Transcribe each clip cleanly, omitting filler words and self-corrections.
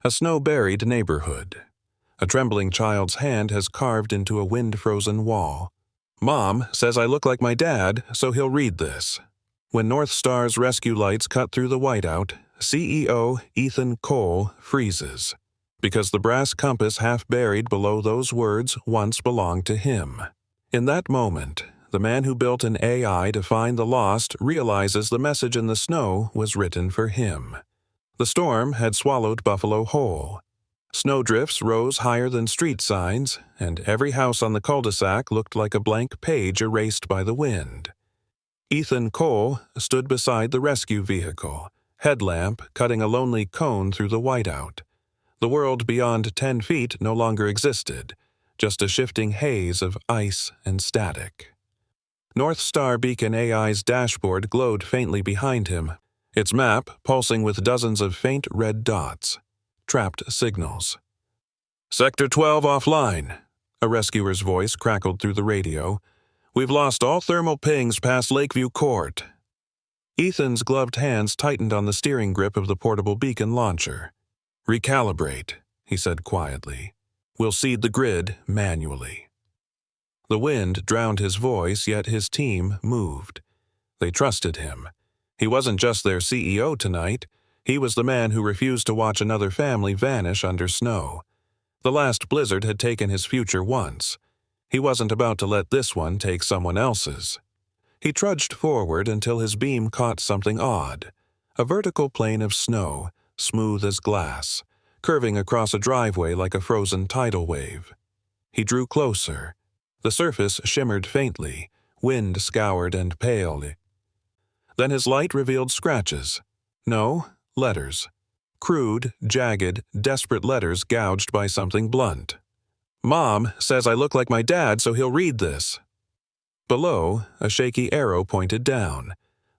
A snow-buried neighborhood. A trembling child's hand has carved into a wind-frozen wall. Mom says I look like my dad, so he'll read this. When North Star's rescue lights cut through the whiteout, CEO Ethan Cole freezes, because the brass compass half buried below those words once belonged to him. In that moment, the man who built an AI to find the lost realizes the message in the snow was written for him. The storm had swallowed Buffalo whole. Snowdrifts rose higher than street signs, and every house on the cul-de-sac looked like a blank page erased by the wind. Ethan Cole stood beside the rescue vehicle, headlamp cutting a lonely cone through the whiteout. The world beyond 10 feet no longer existed, just a shifting haze of ice and static. North Star Beacon AI's dashboard glowed faintly behind him, its map pulsing with dozens of faint red dots. Trapped signals. "Sector 12 offline," a rescuer's voice crackled through the radio. "We've lost all thermal pings past Lakeview Court." Ethan's gloved hands tightened on the steering grip of the portable beacon launcher. "Recalibrate," he said quietly. "We'll seed the grid manually." The wind drowned his voice, yet his team moved. They trusted him. He wasn't just their CEO tonight. He was the man who refused to watch another family vanish under snow. The last blizzard had taken his future once. He wasn't about to let this one take someone else's. He trudged forward until his beam caught something odd. A vertical plane of snow, smooth as glass, curving across a driveway like a frozen tidal wave. He drew closer. The surface shimmered faintly, wind scoured and paled. Then his light revealed scratches. No, letters. Crude, jagged, desperate letters gouged by something blunt. "Mom says I look like my dad, so he'll read this." Below, a shaky arrow pointed down.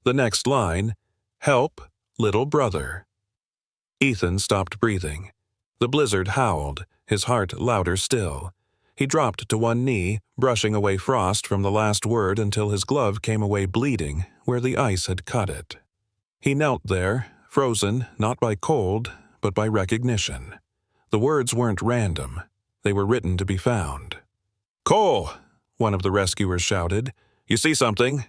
The next line, "Help, little brother." Ethan stopped breathing. The blizzard howled, his heart louder still. He dropped to one knee, brushing away frost from the last word until his glove came away bleeding where the ice had cut it. He knelt there, frozen not by cold, but by recognition. The words weren't random. They were written to be found. "Cole!" one of the rescuers shouted. "You see something?"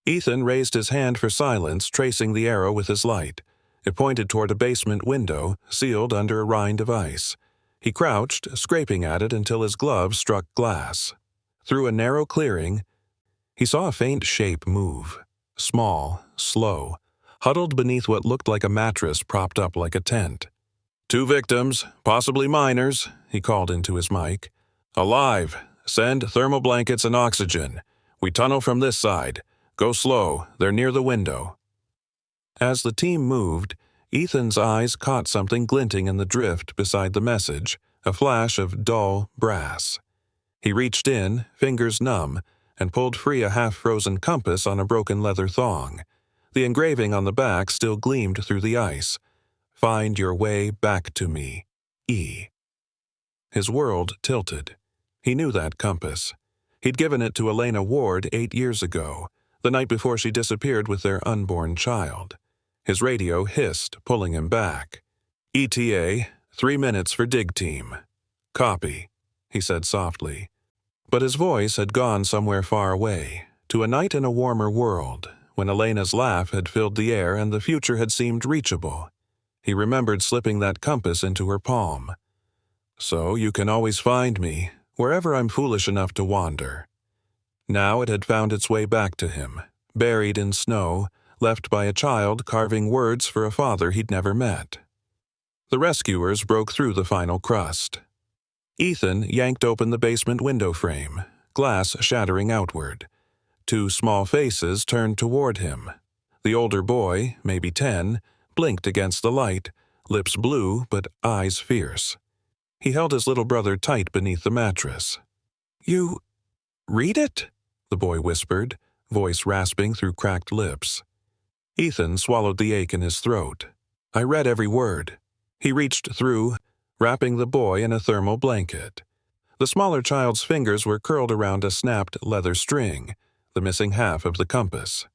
Ethan raised his hand for silence, tracing the arrow with his light. It pointed toward a basement window, sealed under a rind of ice. He crouched, scraping at it until his glove struck glass. Through a narrow clearing, he saw a faint shape move. Small, slow, huddled beneath what looked like a mattress propped up like a tent. "2 victims, possibly minors," he called into his mic. "Alive. Send thermal blankets and oxygen. We tunnel from this side. Go slow. They're near the window." As the team moved, Ethan's eyes caught something glinting in the drift beside the message, a flash of dull brass. He reached in, fingers numb, and pulled free a half-frozen compass on a broken leather thong. The engraving on the back still gleamed through the ice. "Find your way back to me. E." His world tilted. He knew that compass. He'd given it to Elena Ward 8 years ago, the night before she disappeared with their unborn child. His radio hissed, pulling him back. "ETA, 3 minutes for dig team." "Copy," he said softly. But his voice had gone somewhere far away, to a night in a warmer world, when Elena's laugh had filled the air and the future had seemed reachable. He remembered slipping that compass into her palm. "So you can always find me, wherever I'm foolish enough to wander." Now it had found its way back to him, buried in snow, left by a child carving words for a father he'd never met. The rescuers broke through the final crust. Ethan yanked open the basement window frame, glass shattering outward. 2 small faces turned toward him. The older boy, maybe 10, blinked against the light, lips blue but eyes fierce. He held his little brother tight beneath the mattress. "You read it?" the boy whispered, voice rasping through cracked lips. Ethan swallowed the ache in his throat. "I read every word." He reached through, wrapping the boy in a thermal blanket. The smaller child's fingers were curled around a snapped leather string, the missing half of the compass.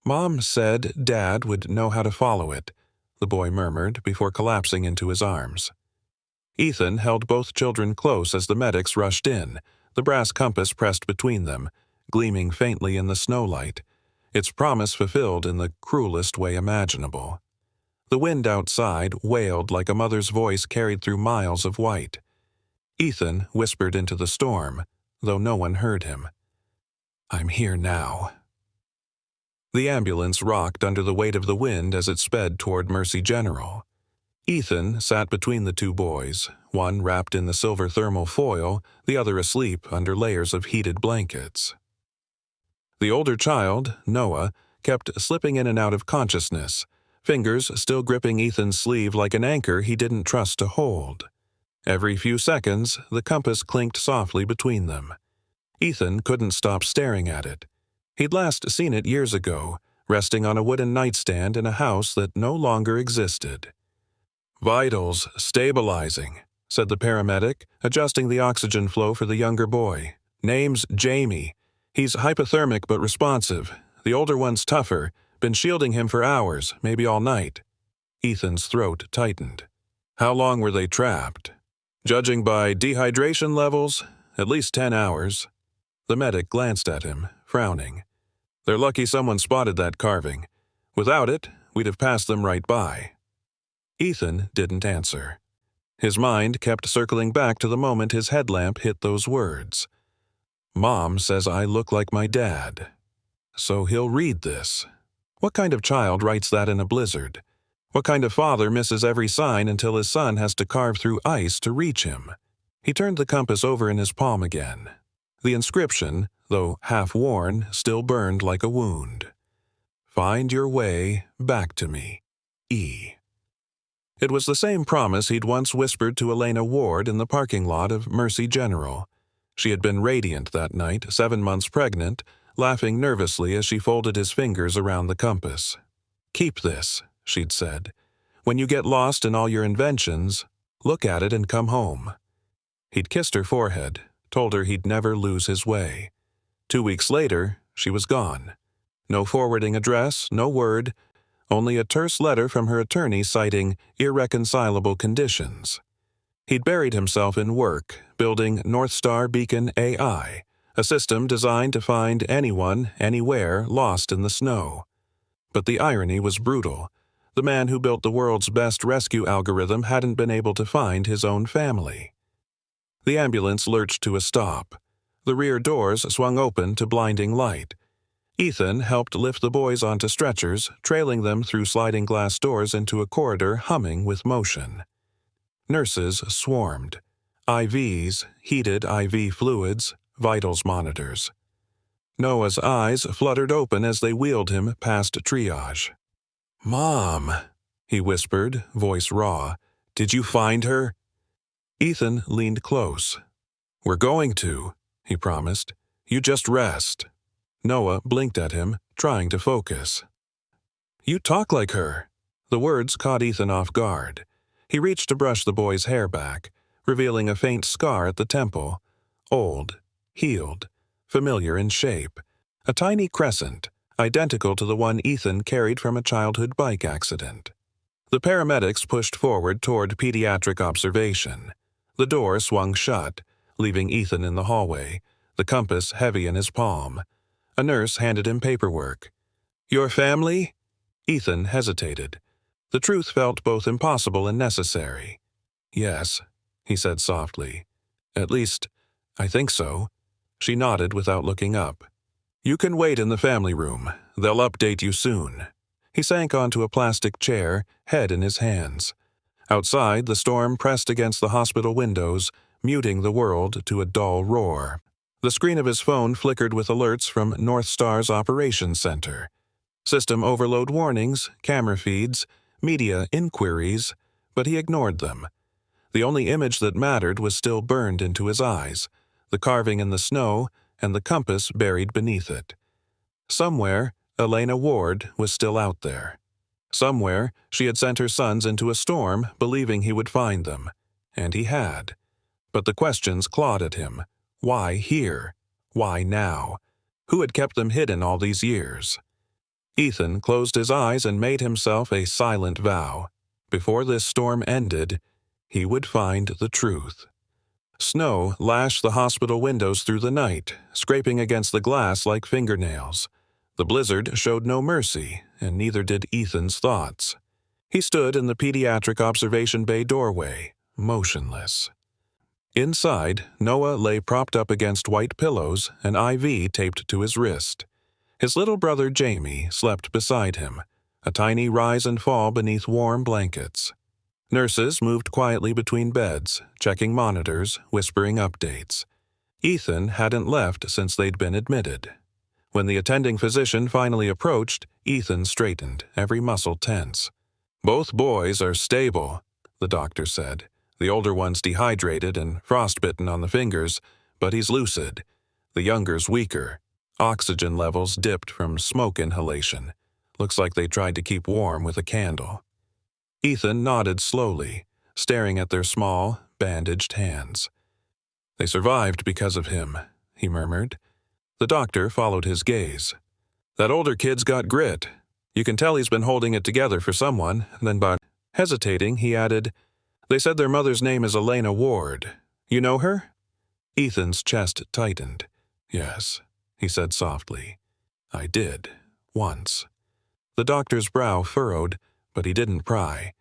"Mom said Dad would know how to follow it. the boy murmured before collapsing into his arms. Ethan held both children close as the medics rushed in, the brass compass pressed between them, gleaming faintly in the snowlight, its promise fulfilled in the cruelest way imaginable. The wind outside wailed like a mother's voice carried through miles of white. Ethan whispered into the storm, though no one heard him. "I'm here now." The ambulance rocked under the weight of the wind as it sped toward Mercy General. Ethan sat between the two boys, one wrapped in the silver thermal foil, the other asleep under layers of heated blankets. The older child, Noah, kept slipping in and out of consciousness, fingers still gripping Ethan's sleeve like an anchor he didn't trust to hold. Every few seconds, the compass clinked softly between them. Ethan couldn't stop staring at it. He'd last seen it years ago, resting on a wooden nightstand in a house that no longer existed. "Vitals stabilizing," said the paramedic, adjusting the oxygen flow for the younger boy. "Name's Jamie. He's hypothermic but responsive. The older one's tougher. Been shielding him for hours, maybe all night." Ethan's throat tightened. "How long were they trapped?" "Judging by dehydration levels, at least 10 hours. The medic glanced at him, frowning. "They're lucky someone spotted that carving. Without it, we'd have passed them right by." Ethan didn't answer. His mind kept circling back to the moment his headlamp hit those words. "Mom says I look like my dad. So he'll read this." What kind of child writes that in a blizzard? What kind of father misses every sign until his son has to carve through ice to reach him? He turned the compass over in his palm again. The inscription, though half-worn, still burned like a wound. "Find your way back to me, E." It was the same promise he'd once whispered to Elena Ward in the parking lot of Mercy General. She had been radiant that night, 7 months pregnant, laughing nervously as she folded his fingers around the compass. "Keep this," she'd said. "When you get lost in all your inventions, look at it and come home." He'd kissed her forehead, told her he'd never lose his way. 2 weeks later, she was gone. No forwarding address, no word, only a terse letter from her attorney citing irreconcilable conditions. He'd buried himself in work, building North Star Beacon AI, a system designed to find anyone, anywhere, lost in the snow. But the irony was brutal. The man who built the world's best rescue algorithm hadn't been able to find his own family. The ambulance lurched to a stop. The rear doors swung open to blinding light. Ethan helped lift the boys onto stretchers, trailing them through sliding glass doors into a corridor humming with motion. Nurses swarmed. IVs, heated IV fluids, vitals monitors. Noah's eyes fluttered open as they wheeled him past triage. "Mom," he whispered, voice raw. "Did you find her?" Ethan leaned close. "We're going to," he promised. "You just rest." Noah blinked at him, trying to focus. "You talk like her." The words caught Ethan off guard. He reached to brush the boy's hair back, revealing a faint scar at the temple. Old, healed, familiar in shape. A tiny crescent, identical to the one Ethan carried from a childhood bike accident. The paramedics pushed forward toward pediatric observation. The door swung shut, leaving Ethan in the hallway, the compass heavy in his palm. A nurse handed him paperwork. "Your family?" Ethan hesitated. The truth felt both impossible and necessary. "Yes," he said softly. "At least, I think so." She nodded without looking up. "You can wait in the family room. They'll update you soon." He sank onto a plastic chair, head in his hands. Outside, the storm pressed against the hospital windows, muting the world to a dull roar. The screen of his phone flickered with alerts from North Star's operations center. System overload warnings, camera feeds, media inquiries, but he ignored them. The only image that mattered was still burned into his eyes, the carving in the snow and the compass buried beneath it. Somewhere, Elena Ward was still out there. Somewhere, she had sent her sons into a storm, believing he would find them. And he had. But the questions clawed at him. Why here? Why now? Who had kept them hidden all these years? Ethan closed his eyes and made himself a silent vow. Before this storm ended, he would find the truth. Snow lashed the hospital windows through the night, scraping against the glass like fingernails. The blizzard showed no mercy, and neither did Ethan's thoughts. He stood in the pediatric observation bay doorway, motionless. Inside, Noah lay propped up against white pillows, an IV taped to his wrist. His little brother Jamie slept beside him, a tiny rise and fall beneath warm blankets. Nurses moved quietly between beds, checking monitors, whispering updates. Ethan hadn't left since they'd been admitted. When the attending physician finally approached, Ethan straightened, every muscle tense. "Both boys are stable," the doctor said. "The older one's dehydrated and frostbitten on the fingers, but he's lucid. The younger's weaker. Oxygen levels dipped from smoke inhalation. Looks like they tried to keep warm with a candle." Ethan nodded slowly, staring at their small, bandaged hands. "They survived because of him," he murmured. The doctor followed his gaze. "That older kid's got grit. You can tell he's been holding it together for someone." Then, but hesitating, he added, "They said their mother's name is Elena Ward. You know her?" Ethan's chest tightened. "Yes," he said softly. "I did. Once." The doctor's brow furrowed, but he didn't pry.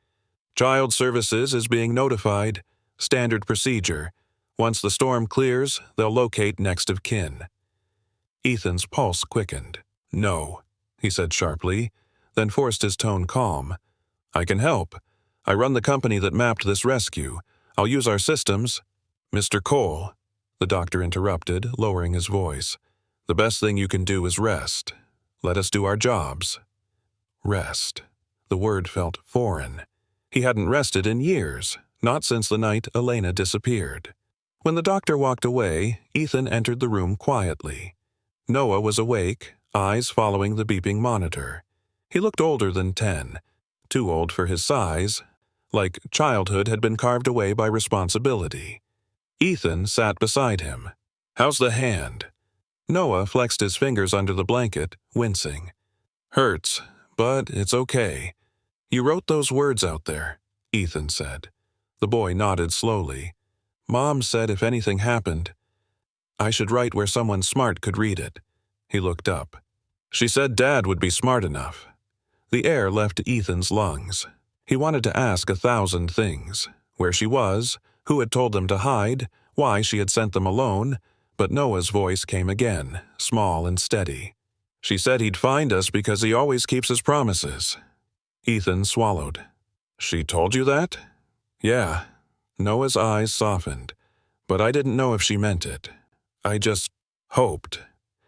"Child Services is being notified. Standard procedure. Once the storm clears, they'll locate next of kin." Ethan's pulse quickened. "No," he said sharply, then forced his tone calm. "I can help. I run the company that mapped this rescue. I'll use our systems." "Mr. Cole," the doctor interrupted, lowering his voice. "The best thing you can do is rest. Let us do our jobs." Rest. The word felt foreign. He hadn't rested in years, not since the night Elena disappeared. When the doctor walked away, Ethan entered the room quietly. Noah was awake, eyes following the beeping monitor. He looked older than 10, too old for his size, like childhood had been carved away by responsibility. Ethan sat beside him. "How's the hand?" Noah flexed his fingers under the blanket, wincing. "Hurts, but it's okay." "You wrote those words out there," Ethan said. The boy nodded slowly. "Mom said if anything happened, I should write where someone smart could read it." He looked up. "She said Dad would be smart enough." The air left Ethan's lungs. He wanted to ask 1,000 things. Where she was, who had told them to hide, why she had sent them alone, but Noah's voice came again, small and steady. "She said he'd find us because he always keeps his promises." Ethan swallowed. "She told you that?" "Yeah." Noah's eyes softened. "But I didn't know if she meant it. I just hoped."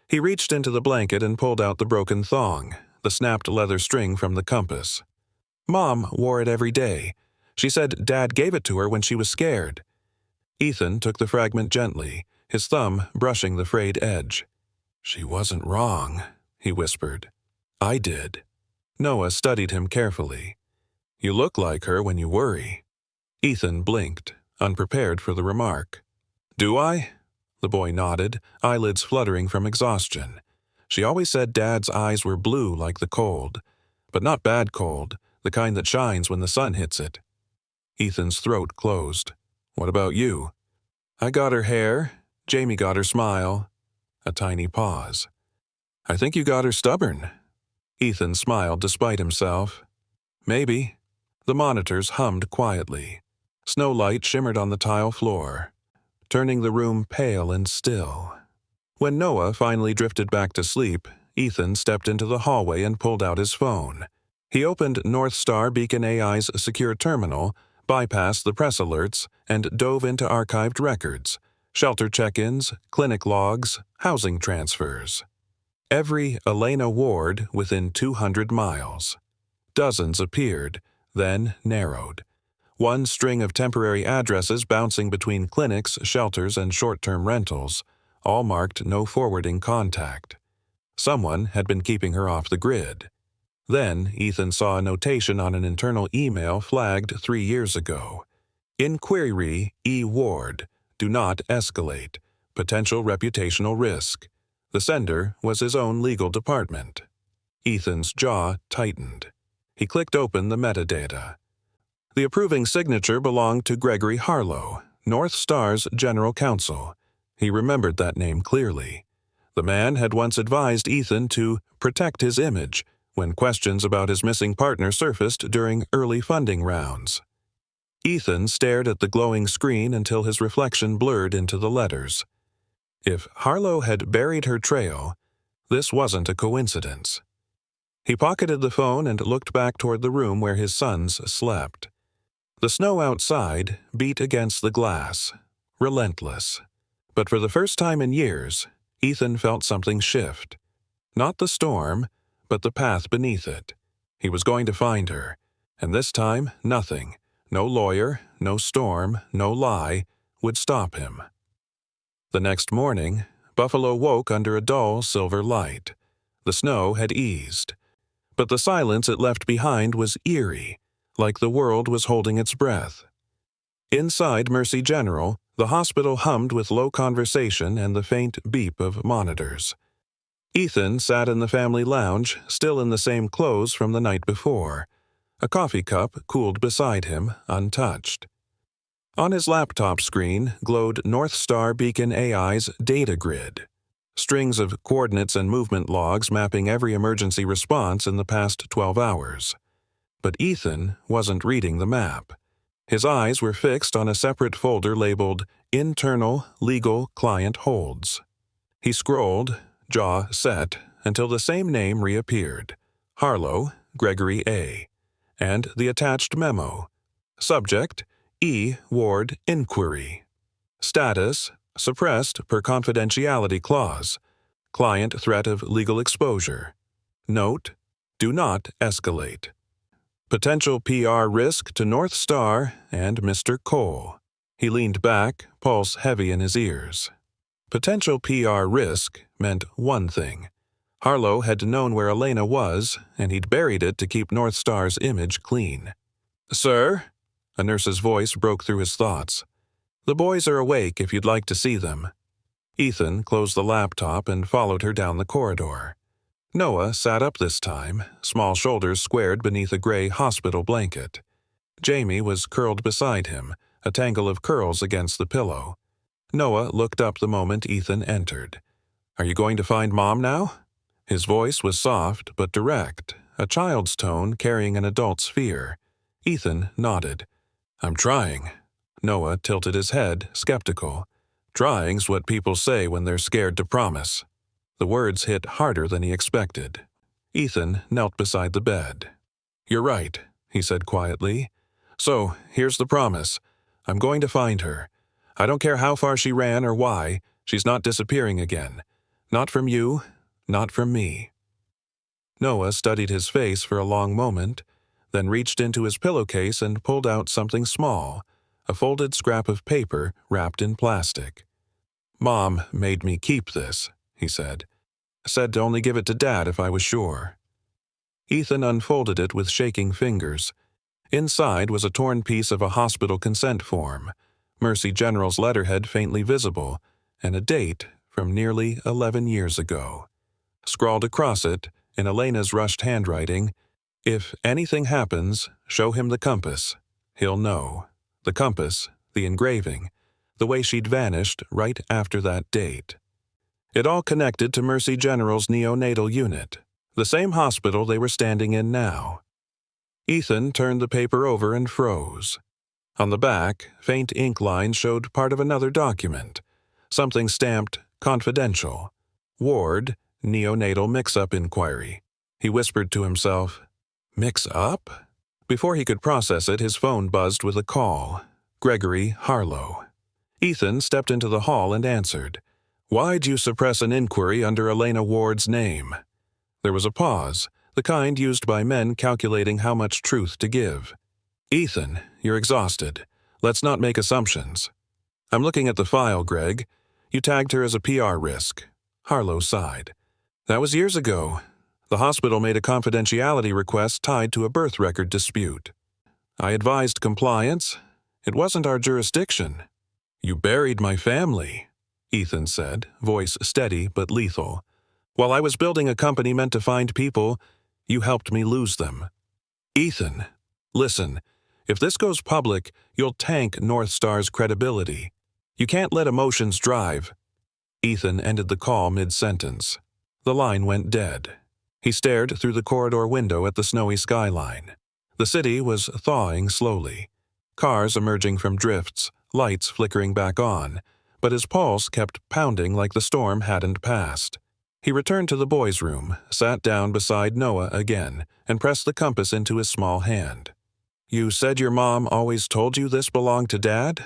He reached into the blanket and pulled out the broken thong, the snapped leather string from the compass. "Mom wore it every day. She said Dad gave it to her when she was scared." Ethan took the fragment gently, his thumb brushing the frayed edge. "She wasn't wrong," he whispered. "I did." Noah studied him carefully. "You look like her when you worry." Ethan blinked, unprepared for the remark. "Do I?" The boy nodded, eyelids fluttering from exhaustion. "She always said Dad's eyes were blue like the cold, but not bad cold, the kind that shines when the sun hits it." Ethan's throat closed. "What about you?" "I got her hair. Jamie got her smile." A tiny pause. "I think you got her stubborn." Ethan smiled despite himself. "Maybe." The monitors hummed quietly. Snowlight shimmered on the tile floor, turning the room pale and still. When Noah finally drifted back to sleep, Ethan stepped into the hallway and pulled out his phone. He opened North Star Beacon AI's secure terminal, bypassed the press alerts, and dove into archived records, shelter check-ins, clinic logs, housing transfers. Every Elena Ward within 200 miles. Dozens appeared, then narrowed. One string of temporary addresses bouncing between clinics, shelters, and short-term rentals, all marked no forwarding contact. Someone had been keeping her off the grid. Then Ethan saw a notation on an internal email flagged 3 years ago. "Inquiry E. Ward. Do not escalate. Potential reputational risk." The sender was his own legal department. Ethan's jaw tightened. He clicked open the metadata. The approving signature belonged to Gregory Harlow, North Star's general counsel. He remembered that name clearly. The man had once advised Ethan to protect his image when questions about his missing partner surfaced during early funding rounds. Ethan stared at the glowing screen until his reflection blurred into the letters. If Harlow had buried her trail, this wasn't a coincidence. He pocketed the phone and looked back toward the room where his sons slept. The snow outside beat against the glass, relentless. But for the first time in years, Ethan felt something shift. Not the storm, but the path beneath it. He was going to find her, and this time nothing, no lawyer, no storm, no lie, would stop him. The next morning, Buffalo woke under a dull silver light. The snow had eased, but the silence it left behind was eerie, like the world was holding its breath. Inside Mercy General, the hospital hummed with low conversation and the faint beep of monitors. Ethan sat in the family lounge, still in the same clothes from the night before. A coffee cup cooled beside him, untouched. On his laptop screen glowed North Star Beacon AI's data grid, strings of coordinates and movement logs mapping every emergency response in the past 12 hours. But Ethan wasn't reading the map. His eyes were fixed on a separate folder labeled Internal Legal Client Holds. He scrolled, jaw set, until the same name reappeared, Harlow, Gregory A., and the attached memo. Subject, E. Ward Inquiry. Status, suppressed per confidentiality clause. Client threat of legal exposure. Note, do not escalate. Potential PR risk to North Star and Mr. Cole. He leaned back, pulse heavy in his ears. Potential PR risk meant one thing. Harlow had known where Elena was, and he'd buried it to keep North Star's image clean. "Sir?" A nurse's voice broke through his thoughts. "The boys are awake if you'd like to see them." Ethan closed the laptop and followed her down the corridor. Noah sat up this time, small shoulders squared beneath a gray hospital blanket. Jamie was curled beside him, a tangle of curls against the pillow. Noah looked up the moment Ethan entered. "Are you going to find Mom now?" His voice was soft but direct, a child's tone carrying an adult's fear. Ethan nodded. "I'm trying." Noah tilted his head, skeptical. "Trying's what people say when they're scared to promise." The words hit harder than he expected. Ethan knelt beside the bed. "You're right," he said quietly. "So, here's the promise. I'm going to find her. I don't care how far she ran or why, she's not disappearing again. Not from you, not from me." Noah studied his face for a long moment, then reached into his pillowcase and pulled out something small, a folded scrap of paper wrapped in plastic. "Mom made me keep this," he said. "Said to only give it to Dad if I was sure." Ethan unfolded it with shaking fingers. Inside was a torn piece of a hospital consent form, Mercy General's letterhead faintly visible, and a date from nearly 11 years ago. Scrawled across it, in Elena's rushed handwriting, "If anything happens, show him the compass. He'll know." The compass, the engraving, the way she'd vanished right after that date. It all connected to Mercy General's neonatal unit, the same hospital they were standing in now. Ethan turned the paper over and froze. On the back, faint ink lines showed part of another document, something stamped confidential. Ward, neonatal mix-up inquiry. He whispered to himself, "Mix-up?" Before he could process it, his phone buzzed with a call. Gregory Harlow. Ethan stepped into the hall and answered. "Why'd you suppress an inquiry under Elena Ward's name?" There was a pause, the kind used by men calculating how much truth to give. "Ethan, you're exhausted. Let's not make assumptions." "I'm looking at the file, Greg. You tagged her as a PR risk." Harlow sighed. "That was years ago. The hospital made a confidentiality request tied to a birth record dispute. I advised compliance. It wasn't our jurisdiction." "You buried my family," Ethan said, voice steady but lethal. "While I was building a company meant to find people, you helped me lose them." "Ethan, listen, If this goes public, you'll tank North Star's credibility. You can't let emotions drive." Ethan ended the call mid-sentence. The line went dead. He stared through the corridor window at the snowy skyline. The city was thawing slowly. Cars emerging from drifts, lights flickering back on, but his pulse kept pounding like the storm hadn't passed. He returned to the boys' room, sat down beside Noah again, and pressed the compass into his small hand. "You said your mom always told you this belonged to Dad?"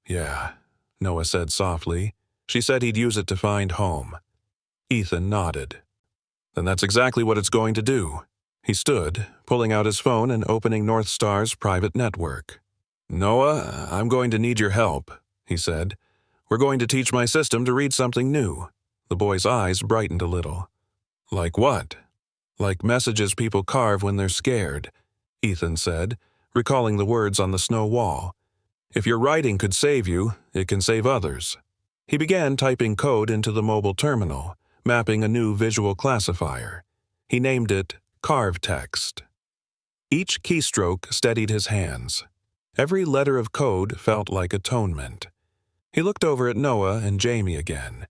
"Yeah," Noah said softly. "She said he'd use it to find home." Ethan nodded. "Then that's exactly what it's going to do." He stood, pulling out his phone and opening North Star's private network. "Noah, I'm going to need your help," he said. "We're going to teach my system to read something new." The boy's eyes brightened a little. "Like what?" "Like messages people carve when they're scared," Ethan said, recalling the words on the snow wall. "If your writing could save you, it can save others." He began typing code into the mobile terminal, mapping a new visual classifier. He named it Carve Text. Each keystroke steadied his hands. Every letter of code felt like atonement. He looked over at Noah and Jamie again,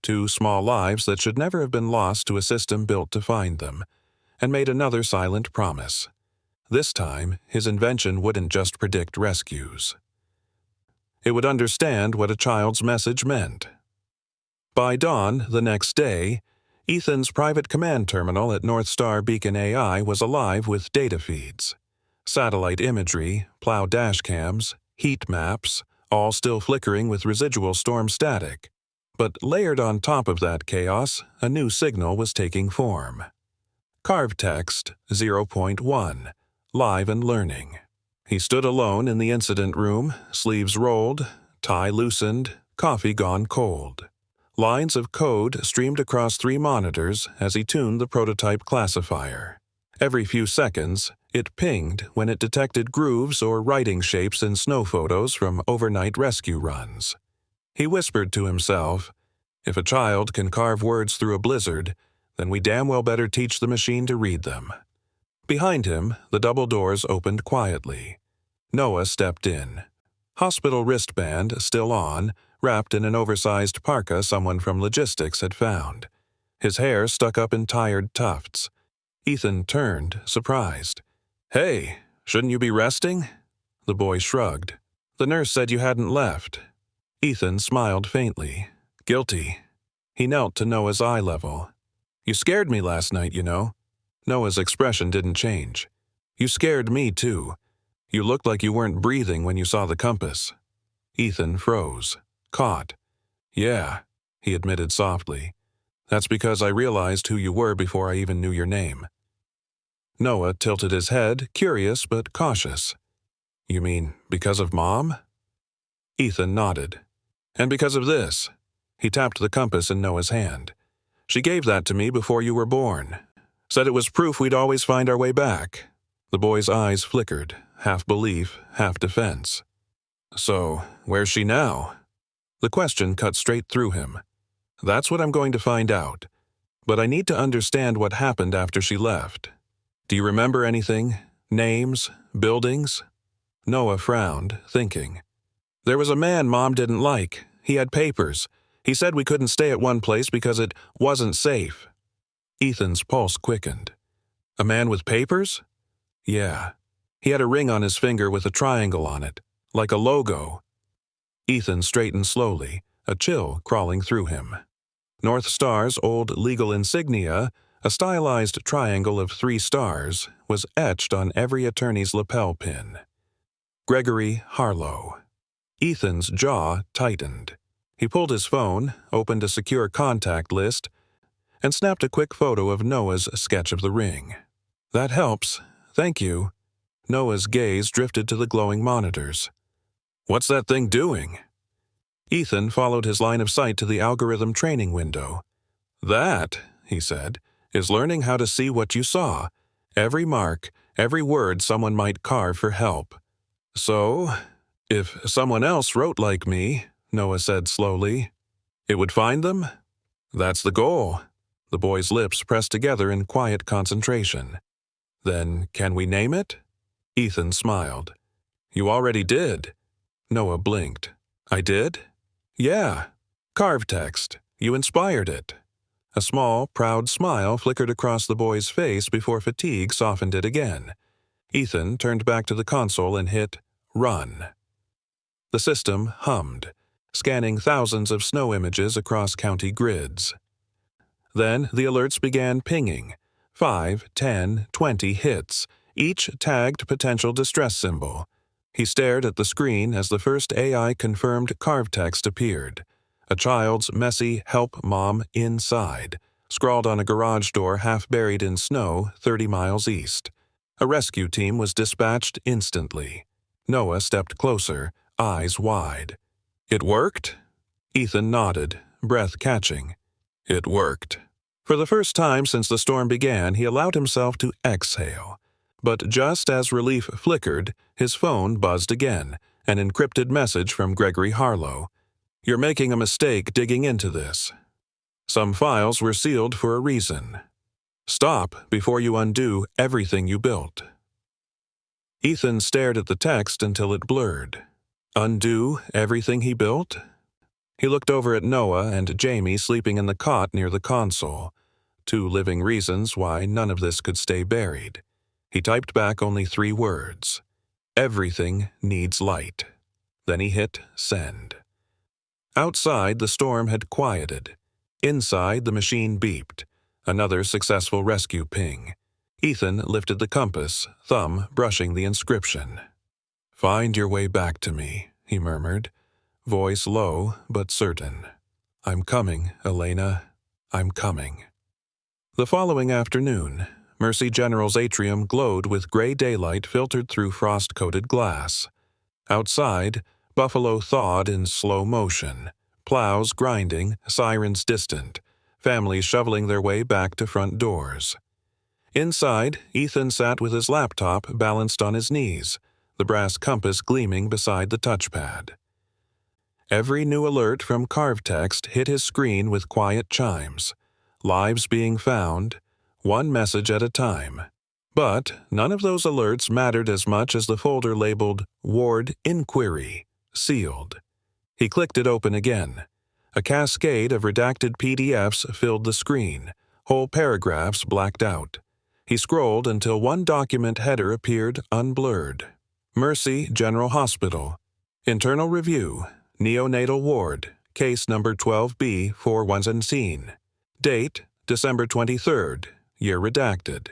two small lives that should never have been lost to a system built to find them, and made another silent promise. This time, his invention wouldn't just predict rescues. It would understand what a child's message meant. By dawn the next day, Ethan's private command terminal at North Star Beacon AI was alive with data feeds. Satellite imagery, plow dashcams, heat maps, all still flickering with residual storm static. But layered on top of that chaos, a new signal was taking form. Carve Text 0.1, live and learning. He stood alone in the incident room, sleeves rolled, tie loosened, coffee gone cold. Lines of code streamed across 3 monitors as he tuned the prototype classifier. Every few seconds, it pinged when it detected grooves or writing shapes in snow photos from overnight rescue runs. He whispered to himself, "If a child can carve words through a blizzard, then we damn well better teach the machine to read them." Behind him, the double doors opened quietly. Noah stepped in. Hospital wristband still on, wrapped in an oversized parka someone from logistics had found. His hair stuck up in tired tufts. Ethan turned, surprised. "Hey, shouldn't you be resting?" The boy shrugged. "The nurse said you hadn't left." Ethan smiled faintly. "Guilty." He knelt to Noah's eye level. "You scared me last night, you know." Noah's expression didn't change. "You scared me, too. You looked like you weren't breathing when you saw the compass." Ethan froze, caught. "Yeah," he admitted softly. "That's because I realized who you were before I even knew your name." Noah tilted his head, curious but cautious. "You mean because of Mom?" Ethan nodded. "And because of this." He tapped the compass in Noah's hand. "She gave that to me before you were born. Said it was proof we'd always find our way back." The boy's eyes flickered, half belief, half defense. "So, where's she now?" The question cut straight through him. "That's what I'm going to find out. But I need to understand what happened after she left. Do you remember anything? Names? Buildings?" Noah frowned, thinking. "There was a man Mom didn't like. He had papers. He said we couldn't stay at one place because it wasn't safe." Ethan's pulse quickened. "A man with papers?" "Yeah. He had a ring on his finger with a triangle on it, like a logo." Ethan straightened slowly, a chill crawling through him. North Star's old legal insignia, a stylized triangle of 3 stars, was etched on every attorney's lapel pin. Gregory Harlow. Ethan's jaw tightened. He pulled his phone, opened a secure contact list, and snapped a quick photo of Noah's sketch of the ring. "That helps. Thank you." Noah's gaze drifted to the glowing monitors. "What's that thing doing?" Ethan followed his line of sight to the algorithm training window. "That," he said, "is learning how to see what you saw. Every mark, every word someone might carve for help." "So, if someone else wrote like me," Noah said slowly, "it would find them?" "That's the goal." The boy's lips pressed together in quiet concentration. "Then can we name it?" Ethan smiled. You already did. Noah blinked. I did? Yeah. Carved text. You inspired it. A small, proud smile flickered across the boy's face before fatigue softened it again. Ethan turned back to the console and hit Run. The system hummed, scanning thousands of snow images across county grids. Then the alerts began pinging. 5, 10, 20 hits, each tagged potential distress symbol. He stared at the screen as the first AI-confirmed carved text appeared. A child's messy "Help Mom inside," scrawled on a garage door half buried in snow 30 miles east. A rescue team was dispatched instantly. Noah stepped closer, eyes wide. It worked? Ethan nodded, breath catching. It worked. For the first time since the storm began, he allowed himself to exhale. But just as relief flickered, his phone buzzed again, an encrypted message from Gregory Harlow. You're making a mistake digging into this. Some files were sealed for a reason. Stop before you undo everything you built. Ethan stared at the text until it blurred. Undo everything he built? He looked over at Noah and Jamie sleeping in the cot near the console. 2 living reasons why none of this could stay buried. He typed back only 3 words. Everything needs light. Then he hit send. Outside, the storm had quieted. Inside, the machine beeped. Another successful rescue ping. Ethan lifted the compass, thumb brushing the inscription. Find your way back to me, he murmured, voice low but certain. I'm coming, Elena. I'm coming. The following afternoon, Mercy General's atrium glowed with gray daylight filtered through frost-coated glass. Outside, Buffalo thawed in slow motion, plows grinding, sirens distant, families shoveling their way back to front doors. Inside, Ethan sat with his laptop balanced on his knees, the brass compass gleaming beside the touchpad. Every new alert from carved text hit his screen with quiet chimes, lives being found, one message at a time. But none of those alerts mattered as much as the folder labeled Ward Inquiry, sealed. He clicked it open again. A cascade of redacted PDFs filled the screen, whole paragraphs blacked out. He scrolled until one document header appeared unblurred. Mercy General Hospital. Internal Review. Neonatal Ward. Case number 12B 4117. Date, December 23rd. Year redacted.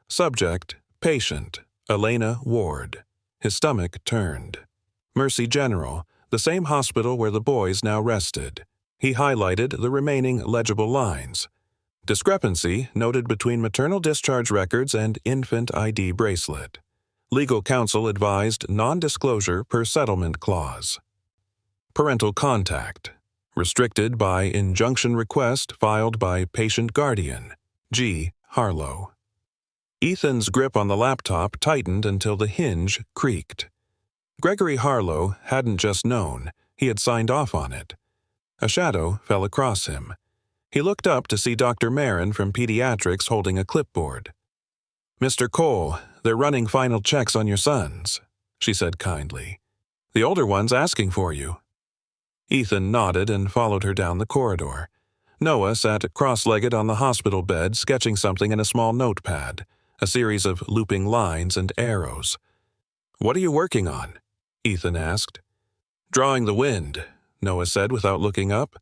Subject, patient, Elena Ward. His stomach turned. Mercy General, the same hospital where the boys now rested. He highlighted the remaining legible lines. Discrepancy noted between maternal discharge records and infant ID bracelet. Legal counsel advised non-disclosure per settlement clause. Parental contact. Restricted by injunction request filed by patient guardian, G. Harlow. Ethan's grip on the laptop tightened until the hinge creaked. Gregory Harlow hadn't just known, he had signed off on it. A shadow fell across him. He looked up to see Dr. Marin from Pediatrics holding a clipboard. Mr. Cole, they're running final checks on your sons, she said kindly. The older one's asking for you. Ethan nodded and followed her down the corridor. Noah sat cross-legged on the hospital bed, sketching something in a small notepad, a series of looping lines and arrows. What are you working on? Ethan asked. Drawing the wind, Noah said without looking up.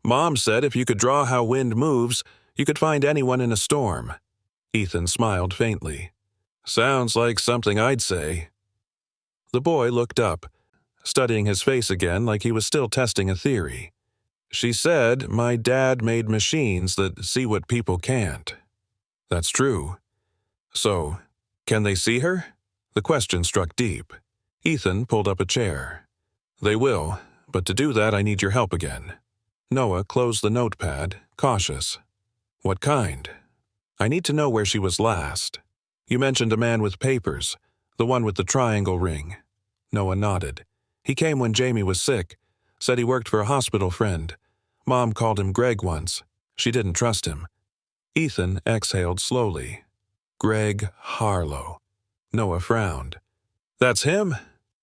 Mom said if you could draw how wind moves, you could find anyone in a storm. Ethan smiled faintly. Sounds like something I'd say. The boy looked up, studying his face again like he was still testing a theory. She said my dad made machines that see what people can't. That's true. So, can they see her? The question struck deep. Ethan pulled up a chair. They will, but to do that I need your help again. Noah closed the notepad, cautious. What kind? I need to know where she was last. You mentioned a man with papers, the one with the triangle ring. Noah nodded. He came when Jamie was sick, said he worked for a hospital friend. Mom called him Greg once. She didn't trust him. Ethan exhaled slowly. Greg Harlow. Noah frowned. That's him?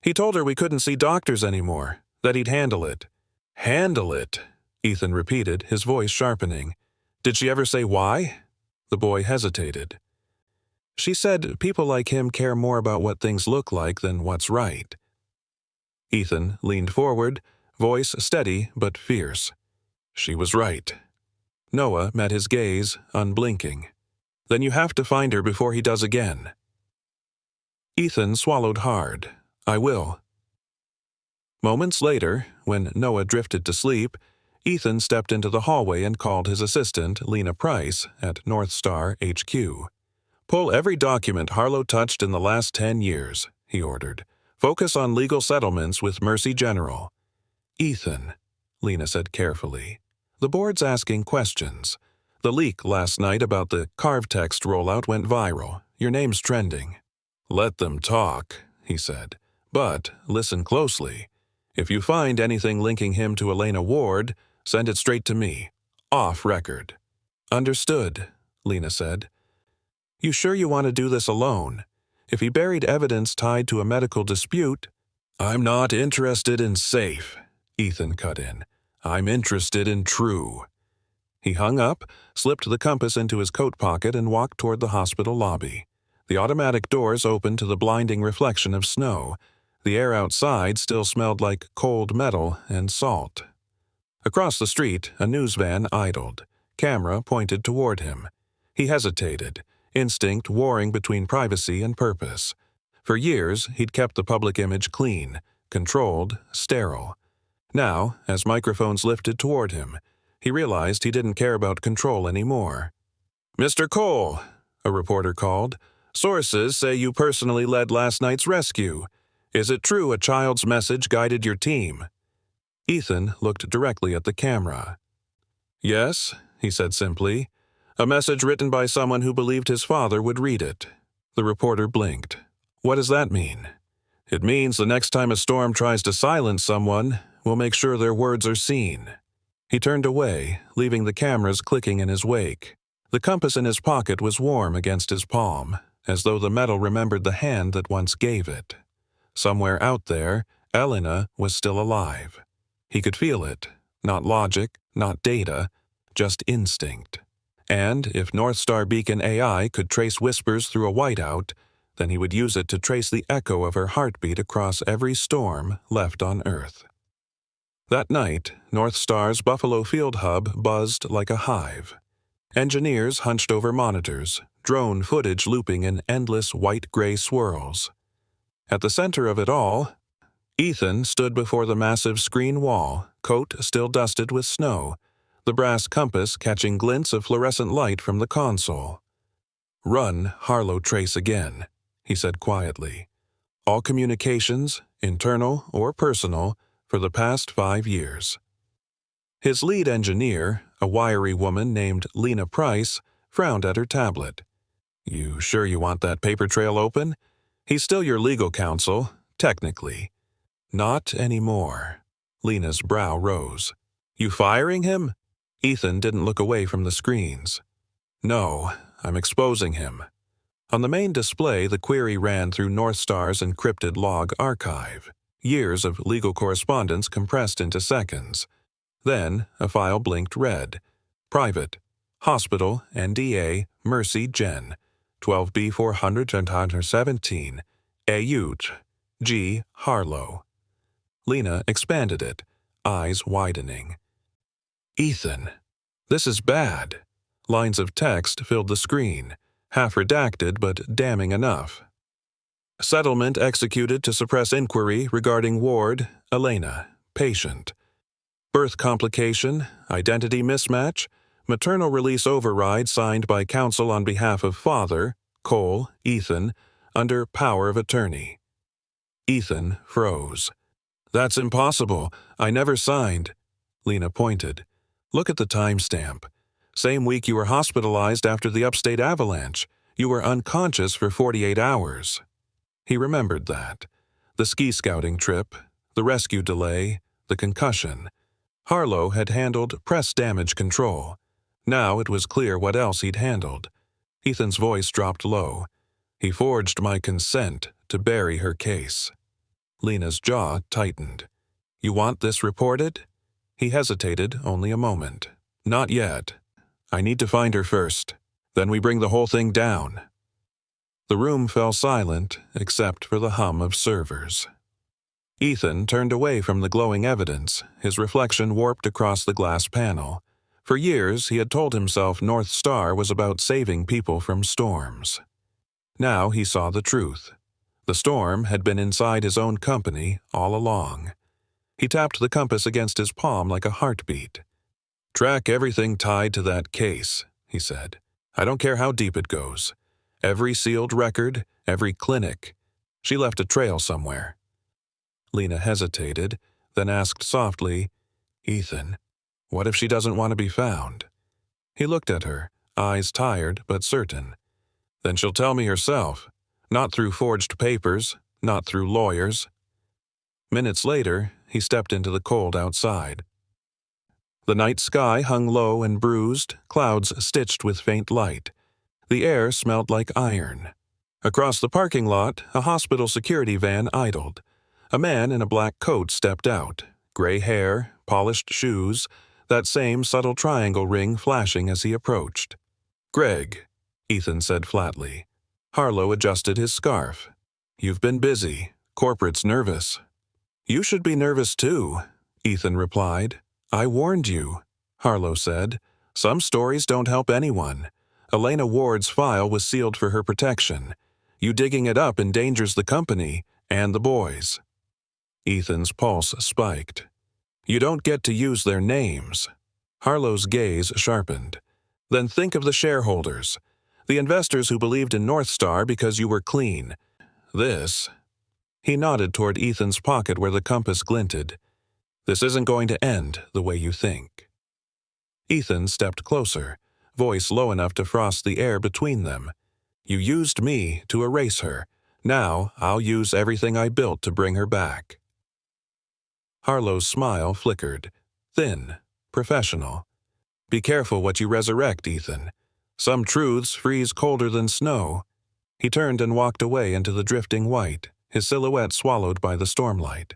He told her we couldn't see doctors anymore, that he'd handle it. Handle it, Ethan repeated, his voice sharpening. Did she ever say why? The boy hesitated. She said people like him care more about what things look like than what's right. Ethan leaned forward, voice steady but fierce. She was right. Noah met his gaze, unblinking. Then you have to find her before he does again. Ethan swallowed hard. I will. Moments later, when Noah drifted to sleep, Ethan stepped into the hallway and called his assistant, Lena Price, at North Star HQ. Pull every document Harlow touched in the last 10 years, he ordered. Focus on legal settlements with Mercy General. Ethan, Lena said carefully. The board's asking questions. The leak last night about the CarvText rollout went viral. Your name's trending. Let them talk, he said. But listen closely. If you find anything linking him to Elena Ward, send it straight to me. Off record. Understood, Lena said. You sure you want to do this alone? If he buried evidence tied to a medical dispute... I'm not interested in safe, Ethan cut in. I'm interested in true. He hung up, slipped the compass into his coat pocket, and walked toward the hospital lobby. The automatic doors opened to the blinding reflection of snow. The air outside still smelled like cold metal and salt. Across the street, a news van idled, camera pointed toward him. He hesitated, instinct warring between privacy and purpose. For years, he'd kept the public image clean, controlled, sterile. Now, as microphones lifted toward him, he realized he didn't care about control anymore. Mr. Cole, a reporter called. Sources say you personally led last night's rescue. Is it true a child's message guided your team? Ethan looked directly at the camera. Yes, he said simply. A message written by someone who believed his father would read it. The reporter blinked. What does that mean? It means the next time a storm tries to silence someone, we'll make sure their words are seen. He turned away, leaving the cameras clicking in his wake. The compass in his pocket was warm against his palm, as though the metal remembered the hand that once gave it. Somewhere out there, Elena was still alive. He could feel it, not logic, not data, just instinct. And if North Star Beacon AI could trace whispers through a whiteout, then he would use it to trace the echo of her heartbeat across every storm left on Earth. That night, North Star's Buffalo Field hub buzzed like a hive. Engineers hunched over monitors, drone footage looping in endless white-gray swirls. At the center of it all, Ethan stood before the massive screen wall, coat still dusted with snow, the brass compass catching glints of fluorescent light from the console. Run Harlow Trace again, he said quietly. All communications, internal or personal, for the past 5 years. His lead engineer, a wiry woman named Lena Price, frowned at her tablet. You sure you want that paper trail open? He's still your legal counsel, technically. Not anymore. Lena's brow rose. You firing him? Ethan didn't look away from the screens. No, I'm exposing him. On the main display, the query ran through North Star's encrypted log archive. Years of legal correspondence compressed into seconds. Then, a file blinked red. Private. Hospital, NDA, Mercy Gen. 12B 417. Ayut. G. Harlow. Lena expanded it, eyes widening. Ethan. This is bad. Lines of text filled the screen, half redacted but damning enough. Settlement executed to suppress inquiry regarding Ward, Elena, patient. Birth complication, identity mismatch, maternal release override signed by counsel on behalf of father, Cole, Ethan, under power of attorney. Ethan froze. That's impossible. I never signed. Lena pointed. Look at the timestamp. Same week you were hospitalized after the upstate avalanche. You were unconscious for 48 hours. He remembered that. The ski scouting trip, the rescue delay, the concussion. Harlow had handled press damage control. Now it was clear what else he'd handled. Ethan's voice dropped low. He forged my consent to bury her case. Lena's jaw tightened. You want this reported? He hesitated only a moment. Not yet. I need to find her first. Then we bring the whole thing down. The room fell silent except for the hum of servers. Ethan turned away from the glowing evidence, his reflection warped across the glass panel. For years, he had told himself North Star was about saving people from storms. Now he saw the truth. The storm had been inside his own company all along. He tapped the compass against his palm like a heartbeat. Track everything tied to that case, he said. I don't care how deep it goes. Every sealed record, every clinic. She left a trail somewhere. Lena hesitated, then asked softly, Ethan, what if she doesn't want to be found? He looked at her, eyes tired but certain. Then she'll tell me herself, not through forged papers, not through lawyers. Minutes later, he stepped into the cold outside. The night sky hung low and bruised, clouds stitched with faint light. The air smelled like iron. Across the parking lot, a hospital security van idled. A man in a black coat stepped out, gray hair, polished shoes, that same subtle triangle ring flashing as he approached. Greg, Ethan said flatly. Harlow adjusted his scarf. You've been busy. Corporate's nervous. You should be nervous too, Ethan replied. I warned you, Harlow said. Some stories don't help anyone. Elena Ward's file was sealed for her protection. You digging it up endangers the company and the boys. Ethan's pulse spiked. You don't get to use their names. Harlow's gaze sharpened. Then think of the shareholders, the investors who believed in North Star because you were clean. This. He nodded toward Ethan's pocket where the compass glinted. This isn't going to end the way you think. Ethan stepped closer, voice low enough to frost the air between them. You used me to erase her. Now I'll use everything I built to bring her back. Harlow's smile flickered, thin, professional. Be careful what you resurrect, Ethan. Some truths freeze colder than snow. He turned and walked away into the drifting white, his silhouette swallowed by the stormlight.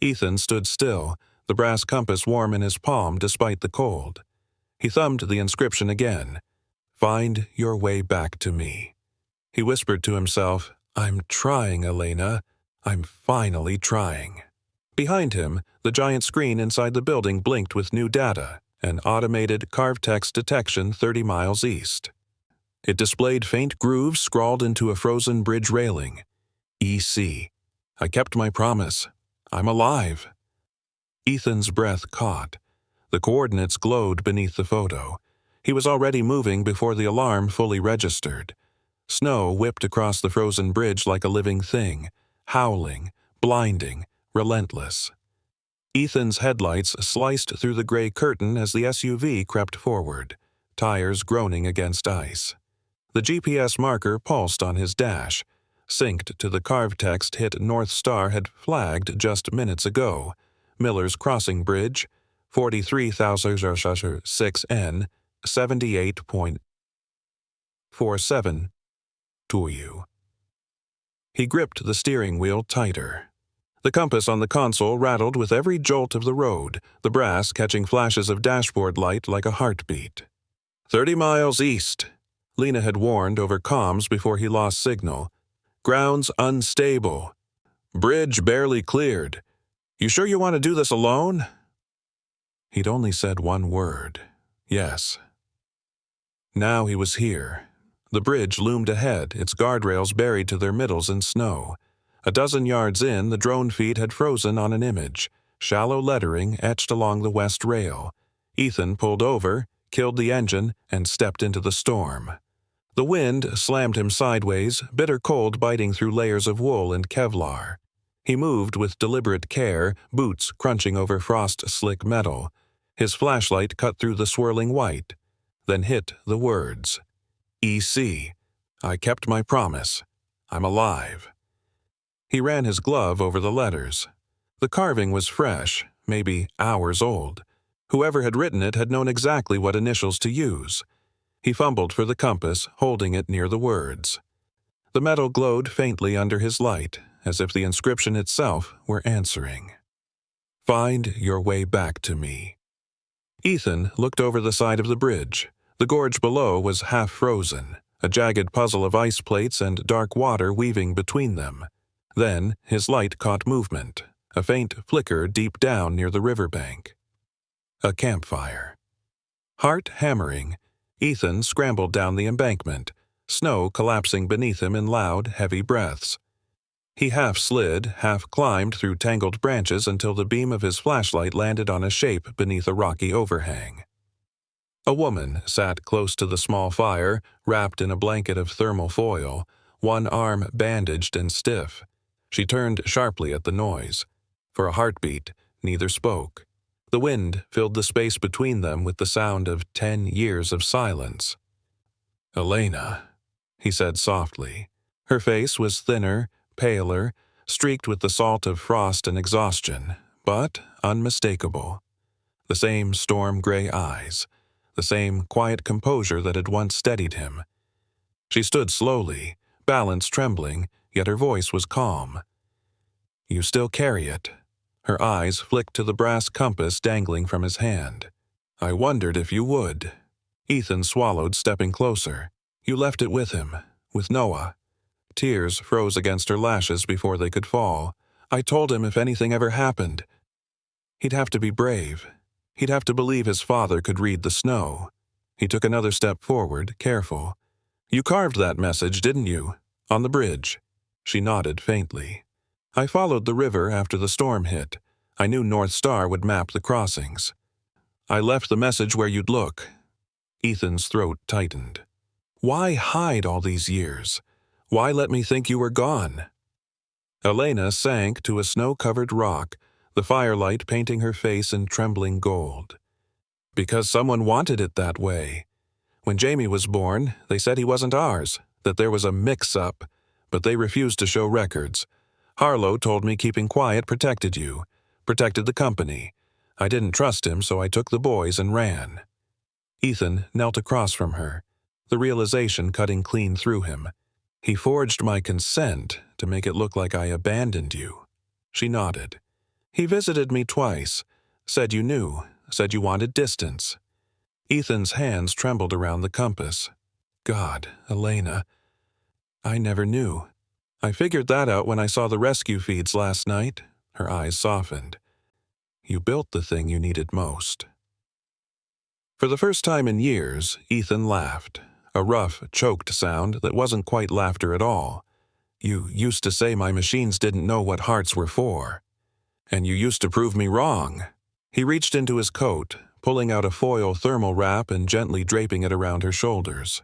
Ethan stood still, the brass compass warm in his palm despite the cold. He thumbed the inscription again. Find your way back to me. He whispered to himself, I'm trying, Elena. I'm finally trying. Behind him, the giant screen inside the building blinked with new data, an automated carved text detection 30 miles east. It displayed faint grooves scrawled into a frozen bridge railing. EC. I kept my promise. I'm alive. Ethan's breath caught. The coordinates glowed beneath the photo. He was already moving before the alarm fully registered. Snow whipped across the frozen bridge like a living thing, howling, blinding, relentless. Ethan's headlights sliced through the gray curtain as the SUV crept forward, tires groaning against ice. The GPS marker pulsed on his dash, synced to the carved text hit North Star had flagged just minutes ago. Miller's Crossing Bridge, 43,6N, 78.47 to you. He gripped the steering wheel tighter. The compass on the console rattled with every jolt of the road, the brass catching flashes of dashboard light like a heartbeat. 30 miles east, Lena had warned over comms before he lost signal. Ground's unstable. Bridge barely cleared. You sure you want to do this alone? He'd only said one word. Yes. Now he was here. The bridge loomed ahead, its guardrails buried to their middles in snow. A dozen yards in, the drone feed had frozen on an image, shallow lettering etched along the west rail. Ethan pulled over, killed the engine, and stepped into the storm. The wind slammed him sideways, bitter cold biting through layers of wool and Kevlar. He moved with deliberate care, boots crunching over frost-slick metal. His flashlight cut through the swirling white, then hit the words. EC. I kept my promise. I'm alive. He ran his glove over the letters. The carving was fresh, maybe hours old. Whoever had written it had known exactly what initials to use. He fumbled for the compass, holding it near the words. The metal glowed faintly under his light, as if the inscription itself were answering. Find your way back to me. Ethan looked over the side of the bridge. The gorge below was half frozen, a jagged puzzle of ice plates and dark water weaving between them. Then his light caught movement, a faint flicker deep down near the riverbank. A campfire. Heart hammering, Ethan scrambled down the embankment, snow collapsing beneath him in loud, heavy breaths. He half slid, half climbed through tangled branches until the beam of his flashlight landed on a shape beneath a rocky overhang. A woman sat close to the small fire, wrapped in a blanket of thermal foil, one arm bandaged and stiff. She turned sharply at the noise. For a heartbeat, neither spoke. The wind filled the space between them with the sound of 10 years of silence. "Elena," he said softly. Her face was thinner, paler, streaked with the salt of frost and exhaustion, but unmistakable. The same storm-gray eyes, the same quiet composure that had once steadied him. She stood slowly, balance trembling, yet her voice was calm. "You still carry it." Her eyes flicked to the brass compass dangling from his hand. "I wondered if you would." Ethan swallowed, stepping closer. "You left it with him, with Noah." Tears froze against her lashes before they could fall. "I told him if anything ever happened, he'd have to be brave. He'd have to believe his father could read the snow." He took another step forward, careful. "You carved that message, didn't you? On the bridge?" She nodded faintly. "I followed the river after the storm hit. I knew North Star would map the crossings. I left the message where you'd look." Ethan's throat tightened. "Why hide all these years? Why let me think you were gone?" Elena sank to a snow-covered rock, the firelight painting her face in trembling gold. "Because someone wanted it that way. When Jamie was born, they said he wasn't ours, that there was a mix-up, but they refused to show records. Harlow told me keeping quiet protected you, protected the company. I didn't trust him, so I took the boys and ran." Ethan knelt across from her, the realization cutting clean through him. "He forged my consent to make it look like I abandoned you." She nodded. "He visited me twice, said you knew, said you wanted distance." Ethan's hands trembled around the compass. "God, Elena, I never knew. I figured that out when I saw the rescue feeds last night." Her eyes softened. "You built the thing you needed most." For the first time in years, Ethan laughed, a rough, choked sound that wasn't quite laughter at all. "You used to say my machines didn't know what hearts were for. And you used to prove me wrong." He reached into his coat, pulling out a foil thermal wrap and gently draping it around her shoulders.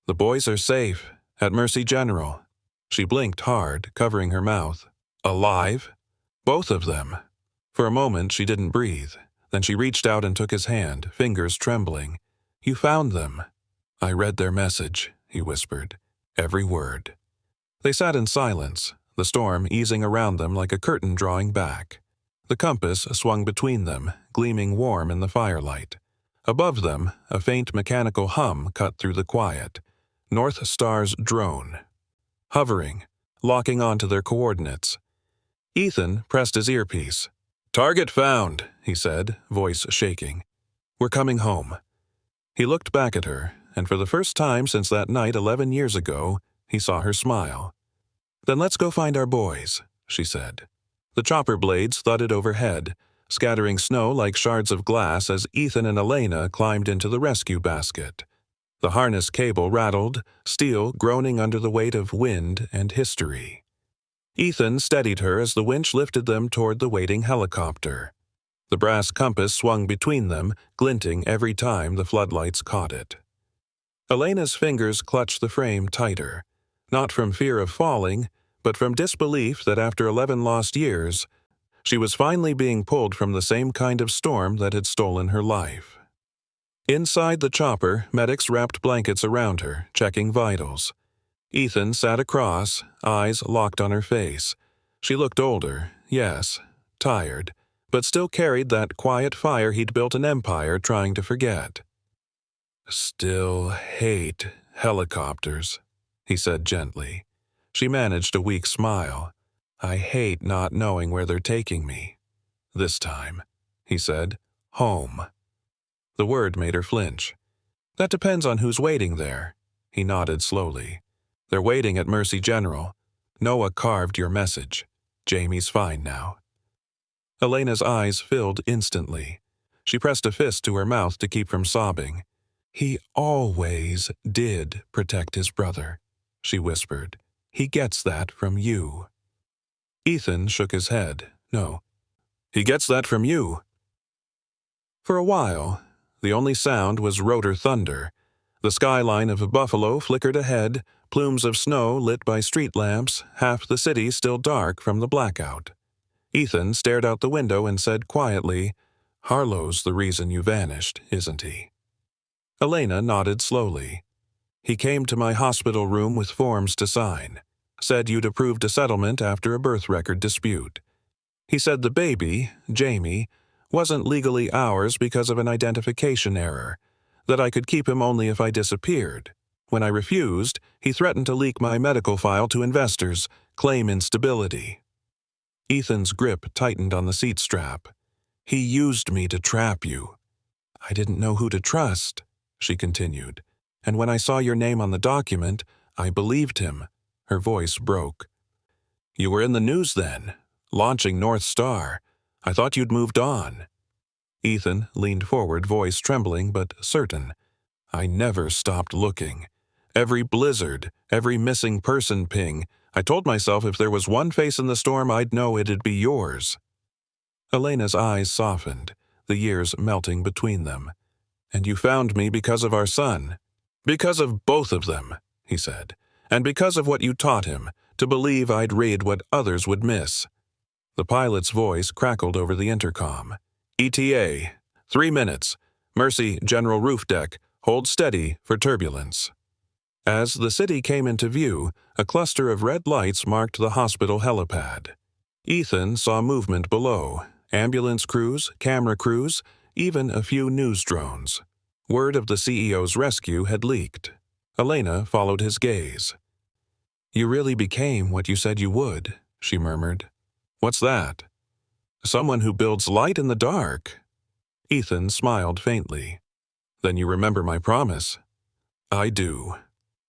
"The boys are safe, at Mercy General." She blinked hard, covering her mouth. "Alive?" "Both of them." For a moment she didn't breathe. Then she reached out and took his hand, fingers trembling. "You found them." "I read their message," he whispered. "Every word." They sat in silence, the storm easing around them like a curtain drawing back. The compass swung between them, gleaming warm in the firelight. Above them, a faint mechanical hum cut through the quiet. North Star's drone. Hovering, locking onto their coordinates. Ethan pressed his earpiece. "Target found," he said, voice shaking. "We're coming home." He looked back at her, and for the first time since that night 11 years ago, he saw her smile. "Then let's go find our boys," she said. The chopper blades thudded overhead, scattering snow like shards of glass as Ethan and Elena climbed into the rescue basket. The harness cable rattled, steel groaning under the weight of wind and history. Ethan steadied her as the winch lifted them toward the waiting helicopter. The brass compass swung between them, glinting every time the floodlights caught it. Elena's fingers clutched the frame tighter, not from fear of falling, but from disbelief that after 11 lost years, she was finally being pulled from the same kind of storm that had stolen her life. Inside the chopper, medics wrapped blankets around her, checking vitals. Ethan sat across, eyes locked on her face. She looked older, yes, tired, but still carried that quiet fire he'd built an empire trying to forget. "Still hate helicopters," he said gently. She managed a weak smile. I hate not knowing where they're taking me. This time, he said, home. The word made her flinch. That depends on who's waiting there. He nodded slowly. They're waiting at Mercy General. Noah carved your message. Jamie's fine now. Elena's eyes filled instantly. She pressed a fist to her mouth to keep from sobbing. He always did protect his brother, she whispered. He gets that from you. Ethan shook his head. No, he gets that from you. For a while, the only sound was rotor thunder. The skyline of Buffalo flickered ahead, plumes of snow lit by street lamps, half the city still dark from the blackout. Ethan stared out the window and said quietly, Harlow's the reason you vanished, isn't he? Elena nodded slowly. He came to my hospital room with forms to sign. Said you'd approved a settlement after a birth record dispute. He said the baby, Jamie, wasn't legally ours because of an identification error, that I could keep him only if I disappeared. When I refused, he threatened to leak my medical file to investors, claim instability. Ethan's grip tightened on the seat strap. He used me to trap you. I didn't know who to trust, she continued. And when I saw your name on the document, I believed him. Her voice broke. You were in the news then, launching North Star. I thought you'd moved on. Ethan leaned forward, voice trembling but certain. I never stopped looking. Every blizzard, every missing person ping, I told myself if there was one face in the storm, I'd know it'd be yours. Elena's eyes softened, the years melting between them. And you found me because of our son. Because of both of them, he said, and because of what you taught him, to believe I'd read what others would miss. The pilot's voice crackled over the intercom. ETA, 3 minutes. Mercy, General Roof Deck, hold steady for turbulence. As the city came into view, a cluster of red lights marked the hospital helipad. Ethan saw movement below, ambulance crews, camera crews, even a few news drones. Word of the CEO's rescue had leaked. Elena followed his gaze. You really became what you said you would, she murmured. What's that? Someone who builds light in the dark. Ethan smiled faintly. Then you remember my promise? I do.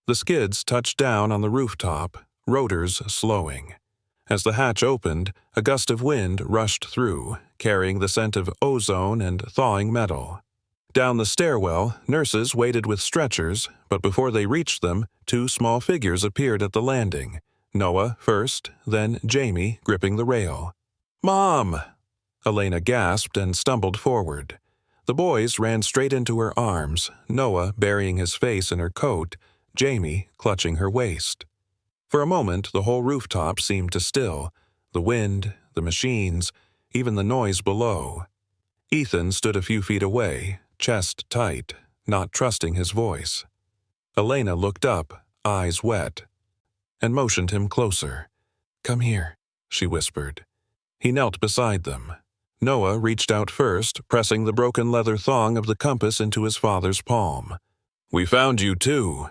The skids touched down on the rooftop, rotors slowing. As the hatch opened, a gust of wind rushed through, carrying the scent of ozone and thawing metal. Down the stairwell, nurses waited with stretchers, but before they reached them, 2 small figures appeared at the landing. Noah first, then Jamie gripping the rail. Mom! Elena gasped and stumbled forward. The boys ran straight into her arms, Noah burying his face in her coat, Jamie clutching her waist. For a moment, the whole rooftop seemed to still, the wind, the machines, even the noise below. Ethan stood a few feet away, chest tight, not trusting his voice. Elena looked up, eyes wet, and motioned him closer. Come here, she whispered. He knelt beside them. Noah reached out first, pressing the broken leather thong of the compass into his father's palm. We found you too.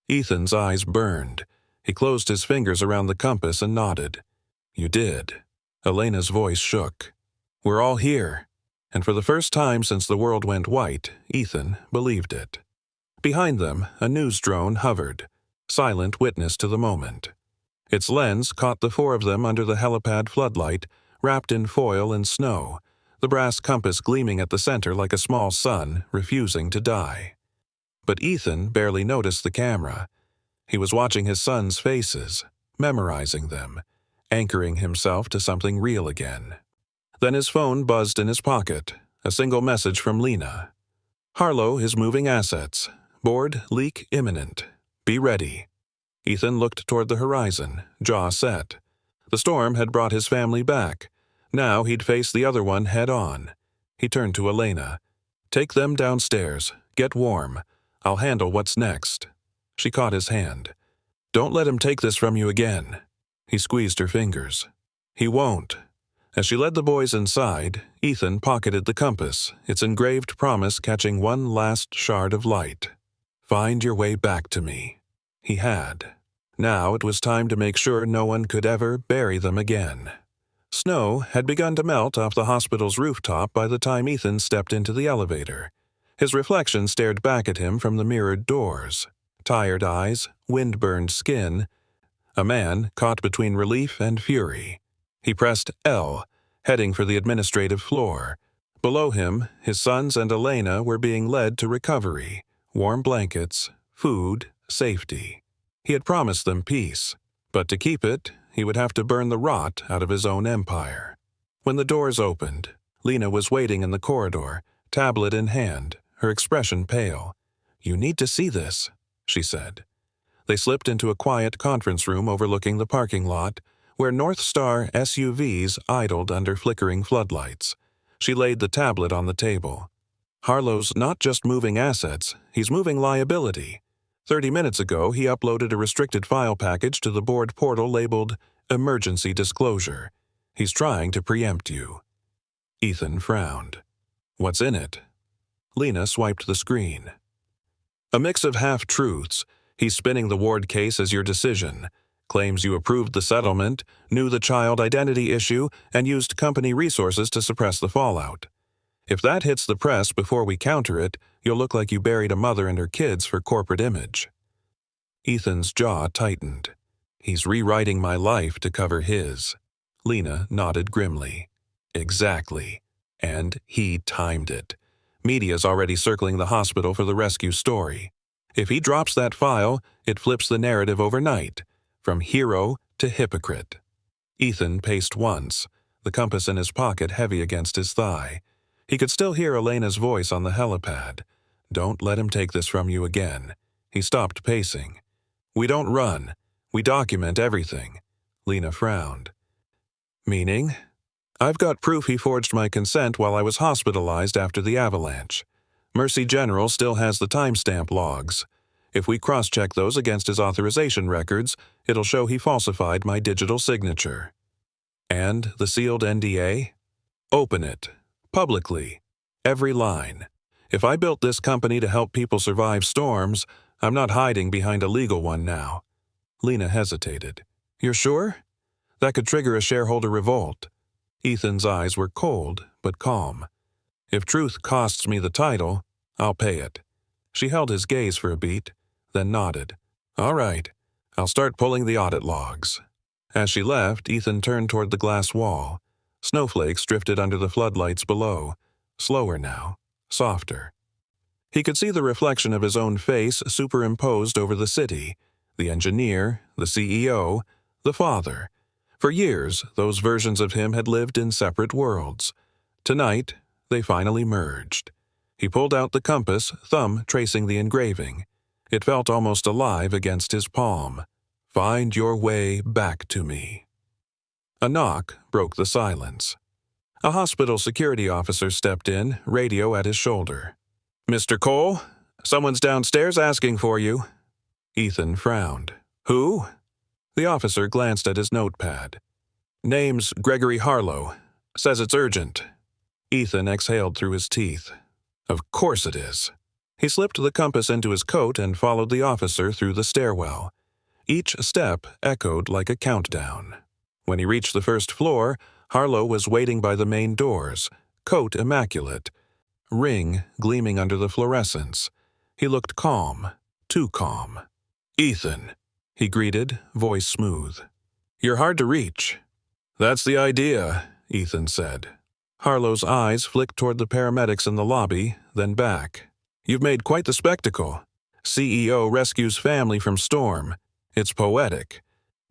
Ethan's eyes burned. He closed his fingers around the compass and nodded. You did. Elena's voice shook. We're all here. And for the first time since the world went white, Ethan believed it. Behind them, a news drone hovered, silent witness to the moment. Its lens caught the 4 of them under the helipad floodlight, wrapped in foil and snow, the brass compass gleaming at the center like a small sun, refusing to die. But Ethan barely noticed the camera. He was watching his sons' faces, memorizing them, anchoring himself to something real again. Then his phone buzzed in his pocket, a single message from Lena. Harlow is moving assets. Board leak imminent. Be ready. Ethan looked toward the horizon, jaw set. The storm had brought his family back. Now he'd face the other one head on. He turned to Elena. Take them downstairs. Get warm. I'll handle what's next. She caught his hand. Don't let him take this from you again. He squeezed her fingers. He won't. As she led the boys inside, Ethan pocketed the compass, its engraved promise catching one last shard of light. Find your way back to me. He had. Now it was time to make sure no one could ever bury them again. Snow had begun to melt off the hospital's rooftop by the time Ethan stepped into the elevator. His reflection stared back at him from the mirrored doors. Tired eyes, wind-burned skin. A man caught between relief and fury. He pressed L, heading for the administrative floor. Below him, his sons and Elena were being led to recovery. Warm blankets, food, safety. He had promised them peace, but to keep it, he would have to burn the rot out of his own empire. When the doors opened, Lena was waiting in the corridor, tablet in hand, her expression pale. "You need to see this," she said. They slipped into a quiet conference room overlooking the parking lot, where North Star SUVs idled under flickering floodlights. She laid the tablet on the table. "Harlow's not just moving assets, he's moving liability. 30 minutes ago, he uploaded a restricted file package to the board portal labeled Emergency Disclosure. He's trying to preempt you." Ethan frowned. "What's in it?" Lena swiped the screen. "A mix of half-truths. He's spinning the Ward case as your decision. Claims you approved the settlement, knew the child identity issue, and used company resources to suppress the fallout. If that hits the press before we counter it, you'll look like you buried a mother and her kids for corporate image." Ethan's jaw tightened. "He's rewriting my life to cover his." Lena nodded grimly. "Exactly. And he timed it. Media's already circling the hospital for the rescue story. If he drops that file, it flips the narrative overnight, from hero to hypocrite." Ethan paced once, the compass in his pocket heavy against his thigh. He could still hear Elena's voice on the helipad. "Don't let him take this from you again." He stopped pacing. "We don't run. We document everything." Lena frowned. "Meaning?" "I've got proof he forged my consent while I was hospitalized after the avalanche. Mercy General still has the timestamp logs. If we cross-check those against his authorization records, it'll show he falsified my digital signature." "And the sealed NDA?" "Open it. Publicly. Every line. If I built this company to help people survive storms, I'm not hiding behind a legal one now." Lena hesitated. "You're sure? That could trigger a shareholder revolt." Ethan's eyes were cold but calm. "If truth costs me the title, I'll pay it." She held his gaze for a beat, then nodded. "All right, I'll start pulling the audit logs." As she left, Ethan turned toward the glass wall. Snowflakes drifted under the floodlights below, slower now, softer. He could see the reflection of his own face superimposed over the city, the engineer, the CEO, the father. For years, those versions of him had lived in separate worlds. Tonight, they finally merged. He pulled out the compass, thumb tracing the engraving. It felt almost alive against his palm. "Find your way back to me." A knock broke the silence. A hospital security officer stepped in, radio at his shoulder. "Mr. Cole, someone's downstairs asking for you." Ethan frowned. "Who?" The officer glanced at his notepad. "Name's Gregory Harlow. Says it's urgent." Ethan exhaled through his teeth. "Of course it is." He slipped the compass into his coat and followed the officer through the stairwell. Each step echoed like a countdown. When he reached the first floor, Harlow was waiting by the main doors, coat immaculate, ring gleaming under the fluorescence. He looked calm, too calm. "Ethan," he greeted, voice smooth. "You're hard to reach." "That's the idea," Ethan said. Harlow's eyes flicked toward the paramedics in the lobby, then back. "You've made quite the spectacle. CEO rescues family from storm. It's poetic.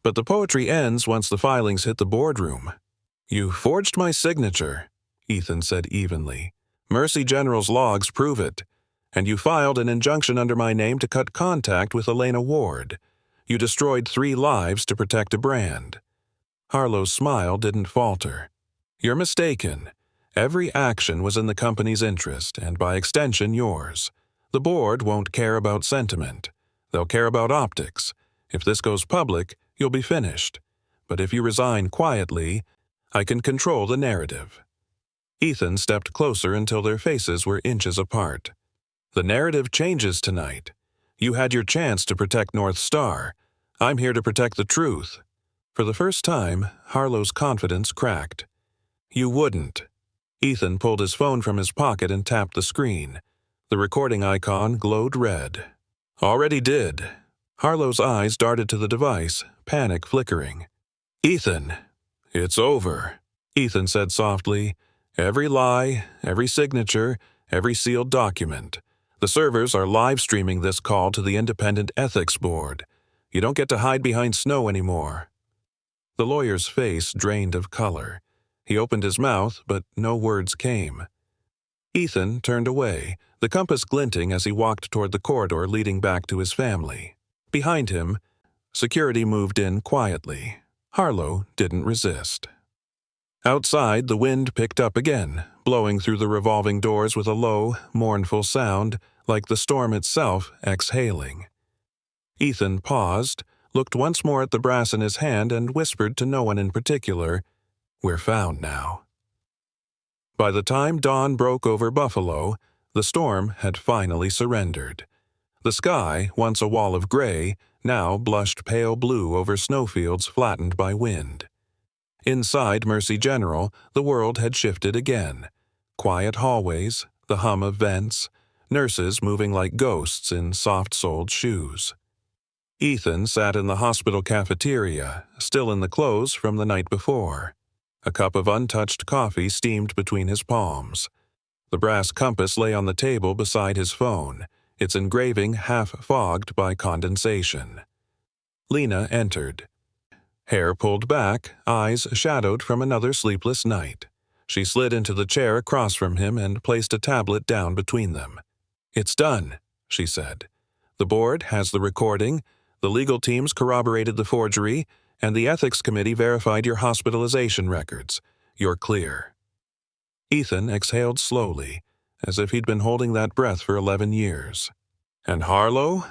But the poetry ends once the filings hit the boardroom." "You forged my signature," Ethan said evenly. "Mercy General's logs prove it. And you filed an injunction under my name to cut contact with Elena Ward. You destroyed 3 lives to protect a brand." Harlow's smile didn't falter. "You're mistaken. Every action was in the company's interest, and by extension yours. The board won't care about sentiment. They'll care about optics. If this goes public, you'll be finished. But if you resign quietly, I can control the narrative." Ethan stepped closer until their faces were inches apart. "The narrative changes tonight. You had your chance to protect North Star. I'm here to protect the truth." For the first time, Harlow's confidence cracked. "You wouldn't." Ethan pulled his phone from his pocket and tapped the screen. The recording icon glowed red. "Already did." Harlow's eyes darted to the device, panic flickering. "Ethan." "It's over," Ethan said softly. "Every lie, every signature, every sealed document. The servers are live streaming this call to the Independent Ethics Board. You don't get to hide behind snow anymore." The lawyer's face drained of color. He opened his mouth, but no words came. Ethan turned away, the compass glinting as he walked toward the corridor leading back to his family. Behind him, security moved in quietly. Harlow didn't resist. Outside, the wind picked up again, blowing through the revolving doors with a low, mournful sound, like the storm itself exhaling. Ethan paused, looked once more at the brass in his hand, and whispered to no one in particular, "We're found now." By the time dawn broke over Buffalo, the storm had finally surrendered. The sky, once a wall of gray, now blushed pale blue over snowfields flattened by wind. Inside Mercy General, the world had shifted again. Quiet hallways, the hum of vents, nurses moving like ghosts in soft-soled shoes. Ethan sat in the hospital cafeteria, still in the clothes from the night before. A cup of untouched coffee steamed between his palms. The brass compass lay on the table beside his phone, its engraving half-fogged by condensation. Lena entered. Hair pulled back, eyes shadowed from another sleepless night. She slid into the chair across from him and placed a tablet down between them. "It's done," she said. "The board has the recording, the legal teams corroborated the forgery, and the ethics committee verified your hospitalization records. You're clear." Ethan exhaled slowly, as if he'd been holding that breath for 11 years. "And Harlow?"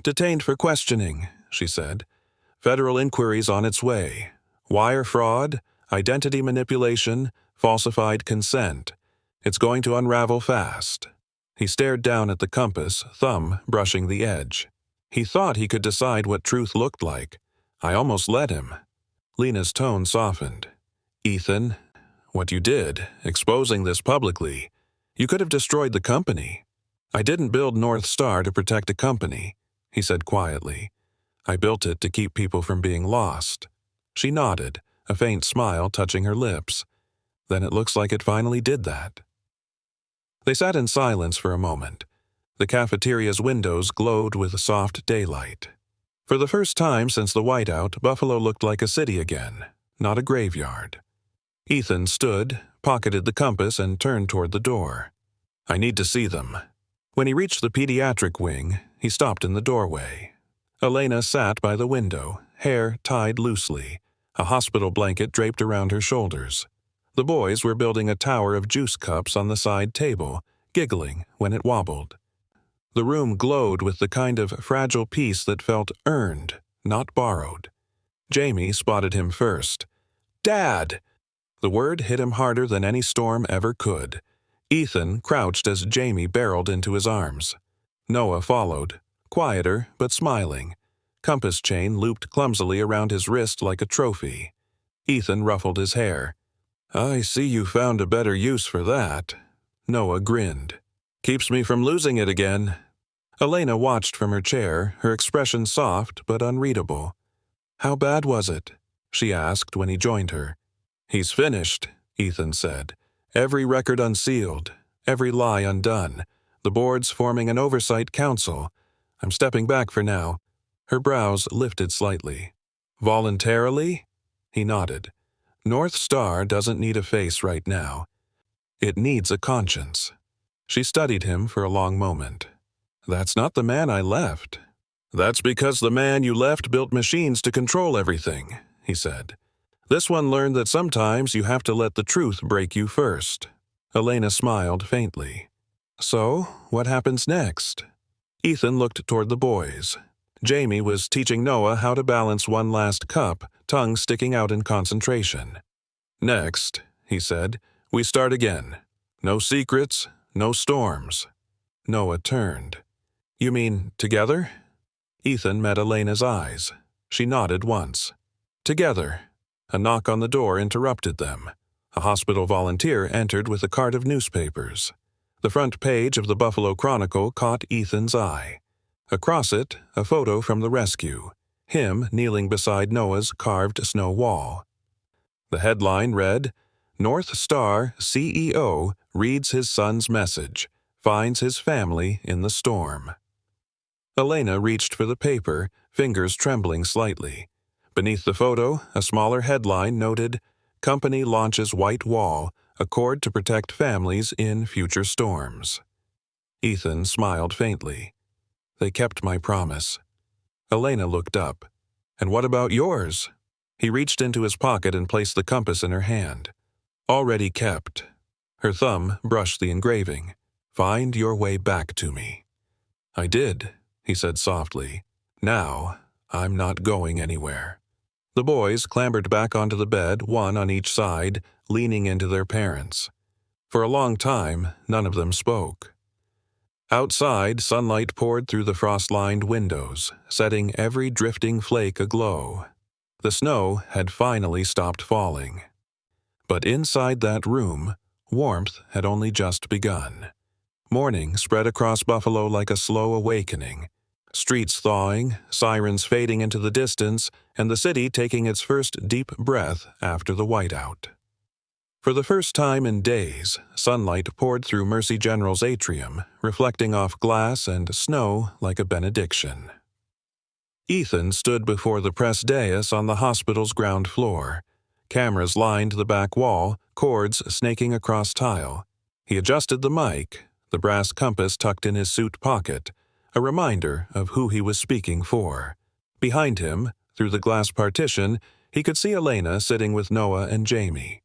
"Detained for questioning," she said. "Federal inquiry's on its way. Wire fraud, identity manipulation, falsified consent. It's going to unravel fast." He stared down at the compass, thumb brushing the edge. He thought he could decide what truth looked like. "I almost let him." Lena's tone softened. "Ethan, what you did, exposing this publicly, you could have destroyed the company." "I didn't build North Star to protect a company," he said quietly. "I built it to keep people from being lost." She nodded, a faint smile touching her lips. "Then it looks like it finally did that." They sat in silence for a moment. The cafeteria's windows glowed with soft daylight. For the first time since the whiteout, Buffalo looked like a city again, not a graveyard. Ethan stood, pocketed the compass, and turned toward the door. "I need to see them." When he reached the pediatric wing, he stopped in the doorway. Elena sat by the window, hair tied loosely, a hospital blanket draped around her shoulders. The boys were building a tower of juice cups on the side table, giggling when it wobbled. The room glowed with the kind of fragile peace that felt earned, not borrowed. Jamie spotted him first. "Dad!" The word hit him harder than any storm ever could. Ethan crouched as Jamie barreled into his arms. Noah followed, quieter but smiling. Compass chain looped clumsily around his wrist like a trophy. Ethan ruffled his hair. "I see you found a better use for that." Noah grinned. "Keeps me from losing it again." Elena watched from her chair, her expression soft but unreadable. "How bad was it?" she asked when he joined her. "He's finished," Ethan said. "Every record unsealed, every lie undone. The board's forming an oversight council. I'm stepping back for now." Her brows lifted slightly. "Voluntarily?" He nodded. "North Star doesn't need a face right now. It needs a conscience." She studied him for a long moment. "That's not the man I left." "That's because the man you left built machines to control everything," he said. "This one learned that sometimes you have to let the truth break you first." Elena smiled faintly. "So, what happens next?" Ethan looked toward the boys. Jamie was teaching Noah how to balance one last cup, tongue sticking out in concentration. "Next," he said, "we start again. No secrets, no storms." Noah turned. "You mean together?" Ethan met Elena's eyes. She nodded once. Together. A knock on the door interrupted them. A hospital volunteer entered with a cart of newspapers. The front page of the Buffalo Chronicle caught Ethan's eye. Across it, a photo from the rescue, him kneeling beside Noah's carved snow wall. The headline read, "North Star CEO reads his son's message, finds his family in the storm." Elena reached for the paper, fingers trembling slightly. Beneath the photo, a smaller headline noted, "Company launches White Wall, accord to protect families in future storms." Ethan smiled faintly. They kept my promise. Elena looked up. "And what about yours?" He reached into his pocket and placed the compass in her hand. "Already kept." Her thumb brushed the engraving. "Find your way back to me." "I did," he said softly. "Now, I'm not going anywhere." The boys clambered back onto the bed, one on each side, leaning into their parents. For a long time, none of them spoke. Outside, sunlight poured through the frost-lined windows, setting every drifting flake aglow. The snow had finally stopped falling. But inside that room, warmth had only just begun. Morning spread across Buffalo like a slow awakening. Streets thawing, sirens fading into the distance, and the city taking its first deep breath after the whiteout. For the first time in days, sunlight poured through Mercy General's atrium, reflecting off glass and snow like a benediction. Ethan stood before the press dais on the hospital's ground floor. Cameras lined the back wall, cords snaking across tile. He adjusted the mic, the brass compass tucked in his suit pocket, a reminder of who he was speaking for. Behind him, through the glass partition, he could see Elena sitting with Noah and Jamie.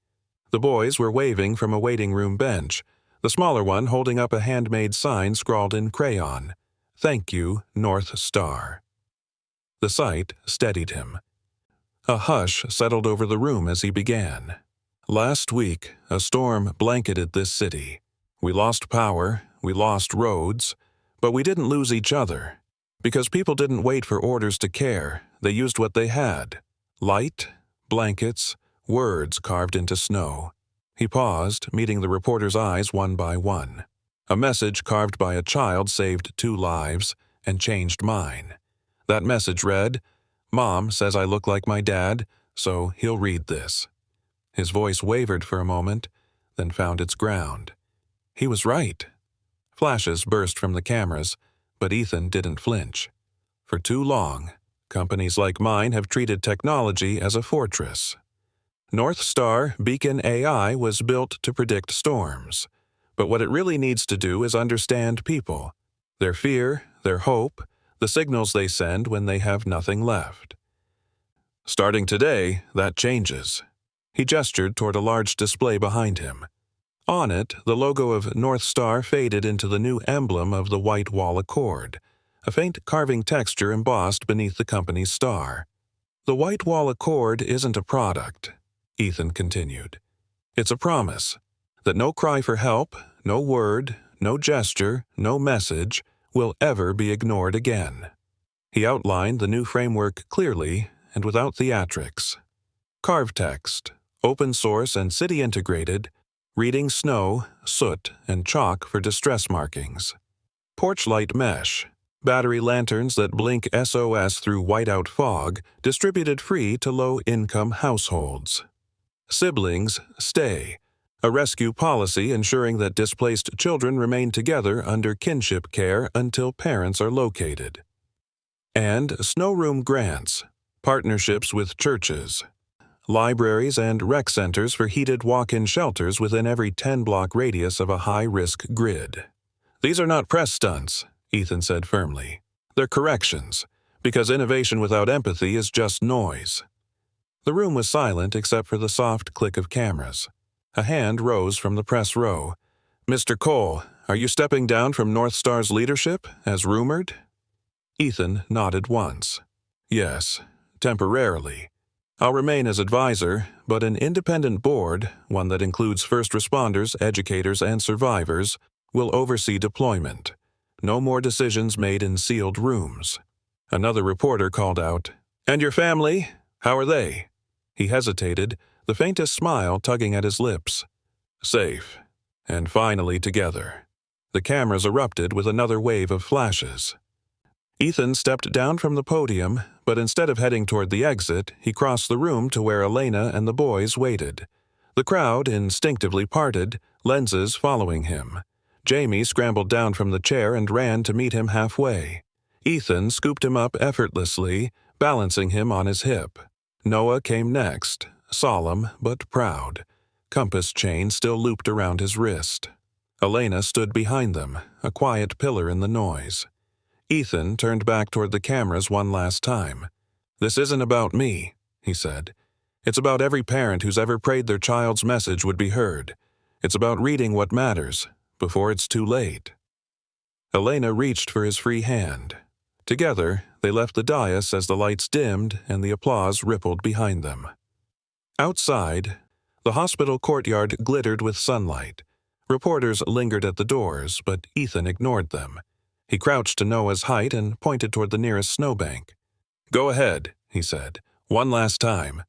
The boys were waving from a waiting room bench, the smaller one holding up a handmade sign scrawled in crayon, "Thank you, North Star." The sight steadied him. A hush settled over the room as he began. "Last week, a storm blanketed this city. We lost power, we lost roads, but we didn't lose each other. Because people didn't wait for orders to care, they used what they had. Light, blankets, words carved into snow." He paused, meeting the reporter's eyes one by one. A message carved by a child saved 2 lives and changed mine. That message read, "Mom says I look like my dad, so he'll read this." His voice wavered for a moment, then found its ground. He was right. Flashes burst from the cameras, but Ethan didn't flinch. For too long, companies like mine have treated technology as a fortress. North Star Beacon AI was built to predict storms, but what it really needs to do is understand people, their fear, their hope, the signals they send when they have nothing left. Starting today, that changes. He gestured toward a large display behind him. On it, the logo of North Star faded into the new emblem of the White Wall Accord, a faint carving texture embossed beneath the company's star. "The White Wall Accord isn't a product," Ethan continued. "It's a promise that no cry for help, no word, no gesture, no message will ever be ignored again." He outlined the new framework clearly and without theatrics. Carved text, open source and city integrated, reading snow, soot, and chalk for distress markings. Porch light mesh, battery lanterns that blink SOS through whiteout fog, distributed free to low-income households. Siblings stay, a rescue policy ensuring that displaced children remain together under kinship care until parents are located. And snow room grants, partnerships with churches, libraries and rec centers for heated walk-in shelters within every 10-block radius of a high-risk grid. "These are not press stunts," Ethan said firmly. "They're corrections, because innovation without empathy is just noise." The room was silent except for the soft click of cameras. A hand rose from the press row. "Mr. Cole, are you stepping down from North Star's leadership, as rumored?" Ethan nodded once. "Yes, temporarily. I'll remain as advisor, but an independent board, one that includes first responders, educators, and survivors, will oversee deployment. No more decisions made in sealed rooms." Another reporter called out, And your family? How are they? He hesitated, the faintest smile tugging at his lips. Safe. And finally together. The cameras erupted with another wave of flashes. Ethan stepped down from the podium, but instead of heading toward the exit, he crossed the room to where Elena and the boys waited. The crowd instinctively parted, lenses following him. Jamie scrambled down from the chair and ran to meet him halfway. Ethan scooped him up effortlessly, balancing him on his hip. Noah came next, solemn but proud. Compass chain still looped around his wrist. Elena stood behind them, a quiet pillar in the noise. Ethan turned back toward the cameras one last time. "This isn't about me," he said. "It's about every parent who's ever prayed their child's message would be heard. It's about reading what matters, before it's too late." Elena reached for his free hand. Together, they left the dais as the lights dimmed and the applause rippled behind them. Outside, the hospital courtyard glittered with sunlight. Reporters lingered at the doors, but Ethan ignored them. He crouched to Noah's height and pointed toward the nearest snowbank. "Go ahead," he said. "One last time."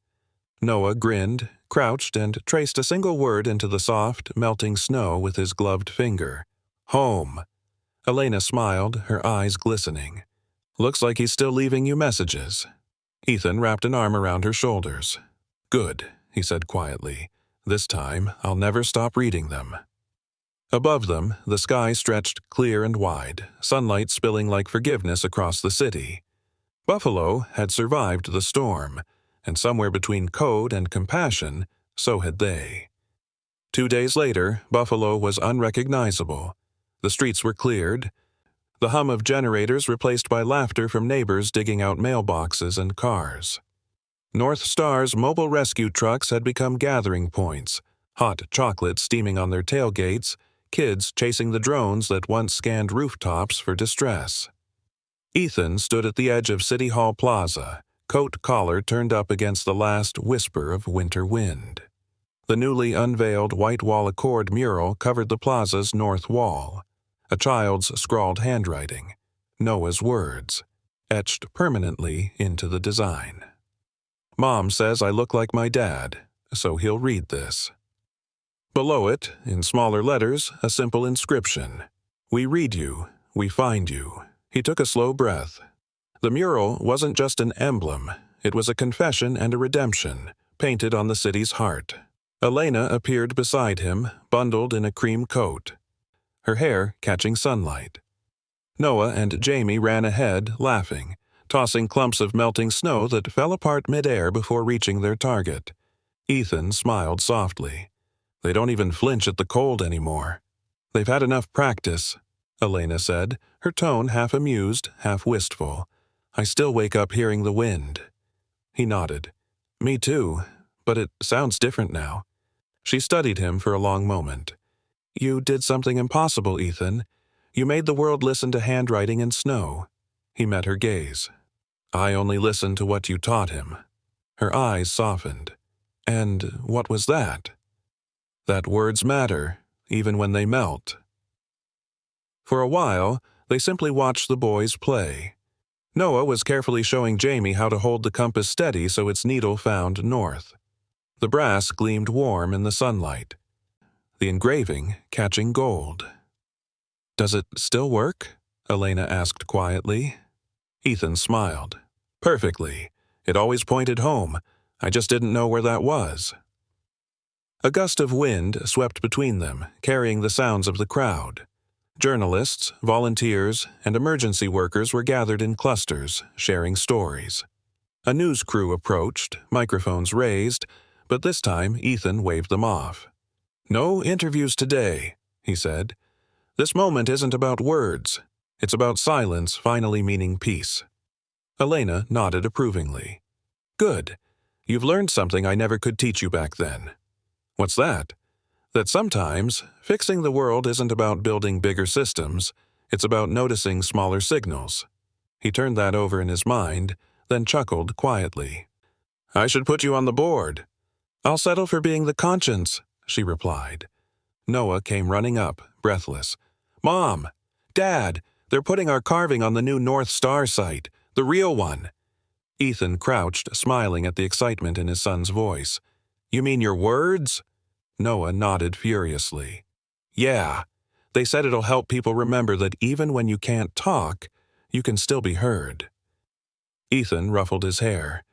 Noah grinned, crouched, and traced a single word into the soft, melting snow with his gloved finger. "Home." Elena smiled, her eyes glistening. "Looks like he's still leaving you messages." Ethan wrapped an arm around her shoulders. "Good," he said quietly. "This time, I'll never stop reading them." Above them, the sky stretched clear and wide, sunlight spilling like forgiveness across the city. Buffalo had survived the storm, and somewhere between code and compassion, so had they. 2 days later, Buffalo was unrecognizable. The streets were cleared, the hum of generators replaced by laughter from neighbors digging out mailboxes and cars. North Star's mobile rescue trucks had become gathering points, hot chocolate steaming on their tailgates, kids chasing the drones that once scanned rooftops for distress. Ethan stood at the edge of City Hall Plaza, coat collar turned up against the last whisper of winter wind. The newly unveiled white wall accord mural covered the plaza's north wall. A child's scrawled handwriting, Noah's words, etched permanently into the design. "Mom says I look like my dad, so he'll read this." Below it, in smaller letters, a simple inscription. "We read you, we find you." He took a slow breath. The mural wasn't just an emblem, it was a confession and a redemption, painted on the city's heart. Elena appeared beside him, bundled in a cream coat, her hair catching sunlight. Noah and Jamie ran ahead, laughing, tossing clumps of melting snow that fell apart midair before reaching their target. Ethan smiled softly. "They don't even flinch at the cold anymore." "They've had enough practice," Elena said, her tone half amused, half wistful. "I still wake up hearing the wind." He nodded. "Me too, but it sounds different now." She studied him for a long moment. "You did something impossible, Ethan. You made the world listen to handwriting and snow." He met her gaze. "I only listened to what you taught him." Her eyes softened. "And what was that?" "That words matter, even when they melt." For a while, they simply watched the boys play. Noah was carefully showing Jamie how to hold the compass steady so its needle found north. The brass gleamed warm in the sunlight, the engraving catching gold. "Does it still work?" Elena asked quietly. Ethan smiled. "Perfectly. It always pointed home. I just didn't know where that was." A gust of wind swept between them, carrying the sounds of the crowd. Journalists, volunteers, and emergency workers were gathered in clusters, sharing stories. A news crew approached, microphones raised, but this time Ethan waved them off. "No interviews today," he said. "This moment isn't about words. It's about silence finally meaning peace." Elena nodded approvingly. "Good. You've learned something I never could teach you back then." "What's that?" "That sometimes, fixing the world isn't about building bigger systems, it's about noticing smaller signals." He turned that over in his mind, then chuckled quietly. "I should put you on the board." "I'll settle for being the conscience," she replied. Noah came running up, breathless. "Mom! Dad! They're putting our carving on the new North Star site, the real one." Ethan crouched, smiling at the excitement in his son's voice. You mean your words? Noah nodded furiously. Yeah. They said it'll help people remember that even when you can't talk, you can still be heard. Ethan ruffled his hair.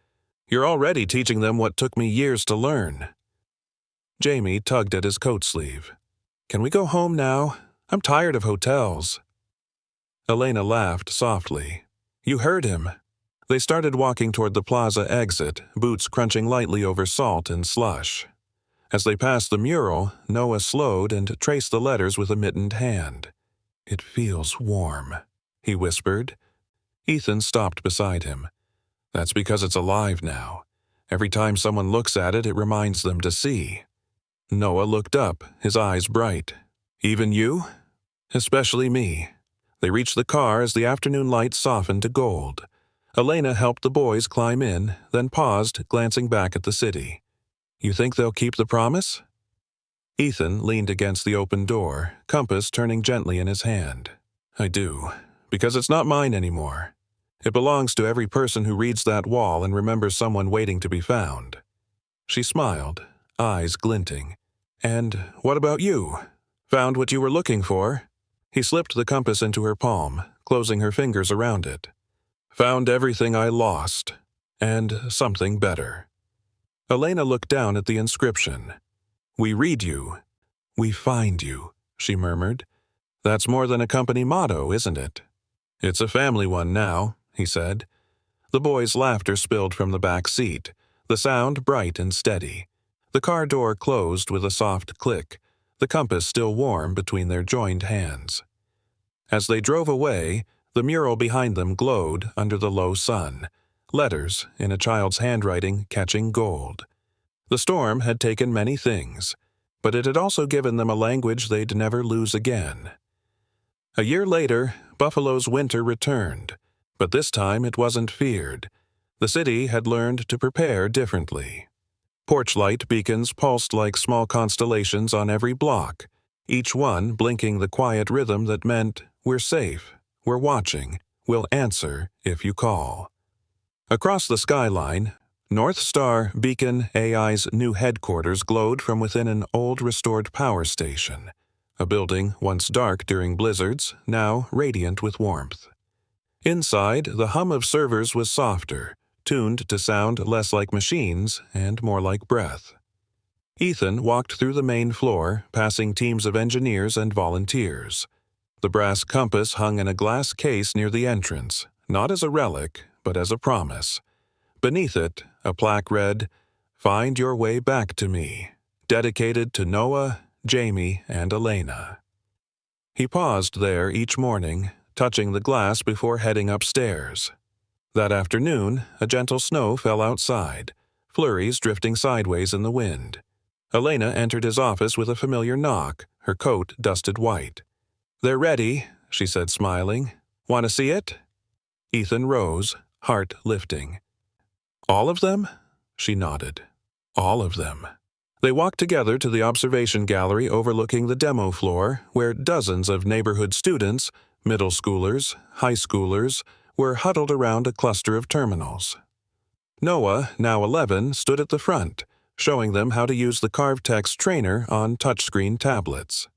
You're already teaching them what took me years to learn. Jamie tugged at his coat sleeve. Can we go home now? I'm tired of hotels. Elena laughed softly. You heard him. They started walking toward the plaza exit, boots crunching lightly over salt and slush. As they passed the mural, Noah slowed and traced the letters with a mittened hand. It feels warm, he whispered. Ethan stopped beside him. That's because it's alive now. Every time someone looks at it, it reminds them to see. Noah looked up, his eyes bright. Even you? Especially me. They reached the car as the afternoon light softened to gold. Elena helped the boys climb in, then paused, glancing back at the city. You think they'll keep the promise? Ethan leaned against the open door, compass turning gently in his hand. I do, because it's not mine anymore. It belongs to every person who reads that wall and remembers someone waiting to be found. She smiled, eyes glinting. And what about you? Found what you were looking for? He slipped the compass into her palm, closing her fingers around it. Found everything I lost, and something better. Elena looked down at the inscription. We read you. We find you, she murmured. That's more than a company motto, isn't it? It's a family one now, he said. The boys' laughter spilled from the back seat, the sound bright and steady. The car door closed with a soft click, the compass still warm between their joined hands. As they drove away, the mural behind them glowed under the low sun, letters in a child's handwriting catching gold. The storm had taken many things, but it had also given them a language they'd never lose again. A year later, Buffalo's winter returned, but this time it wasn't feared. The city had learned to prepare differently. Porchlight beacons pulsed like small constellations on every block, each one blinking the quiet rhythm that meant, we're safe, we're watching, we'll answer if you call. Across the skyline, North Star Beacon AI's new headquarters glowed from within an old restored power station, a building once dark during blizzards, now radiant with warmth. Inside, the hum of servers was softer, tuned to sound less like machines and more like breath. Ethan walked through the main floor, passing teams of engineers and volunteers. The brass compass hung in a glass case near the entrance, not as a relic, but as a promise. Beneath it, a plaque read, Find your way back to me, dedicated to Noah, Jamie, and Elena. He paused there each morning, touching the glass before heading upstairs. That afternoon, a gentle snow fell outside, flurries drifting sideways in the wind. Elena entered his office with a familiar knock, her coat dusted white. They're ready, she said, smiling. Want to see it? Ethan rose, heart lifting. All of them? She nodded. All of them. They walked together to the observation gallery overlooking the demo floor, where dozens of neighborhood students, middle schoolers, high schoolers, were huddled around a cluster of terminals. Noah, now 11, stood at the front, showing them how to use the CarvText trainer on touchscreen tablets.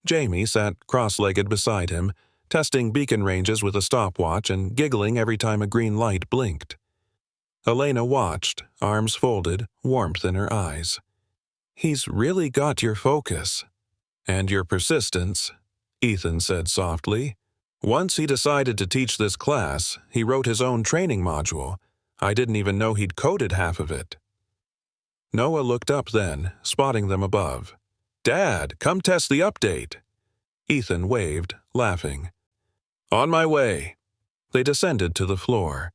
Jamie sat cross-legged beside him, testing beacon ranges with a stopwatch and giggling every time a green light blinked. Elena watched, arms folded, warmth in her eyes. He's really got your focus. And your persistence, Ethan said softly. Once he decided to teach this class, he wrote his own training module. I didn't even know he'd coded half of it. Noah looked up then, spotting them above. Dad, come test the update. Ethan waved, laughing. On my way. They descended to the floor.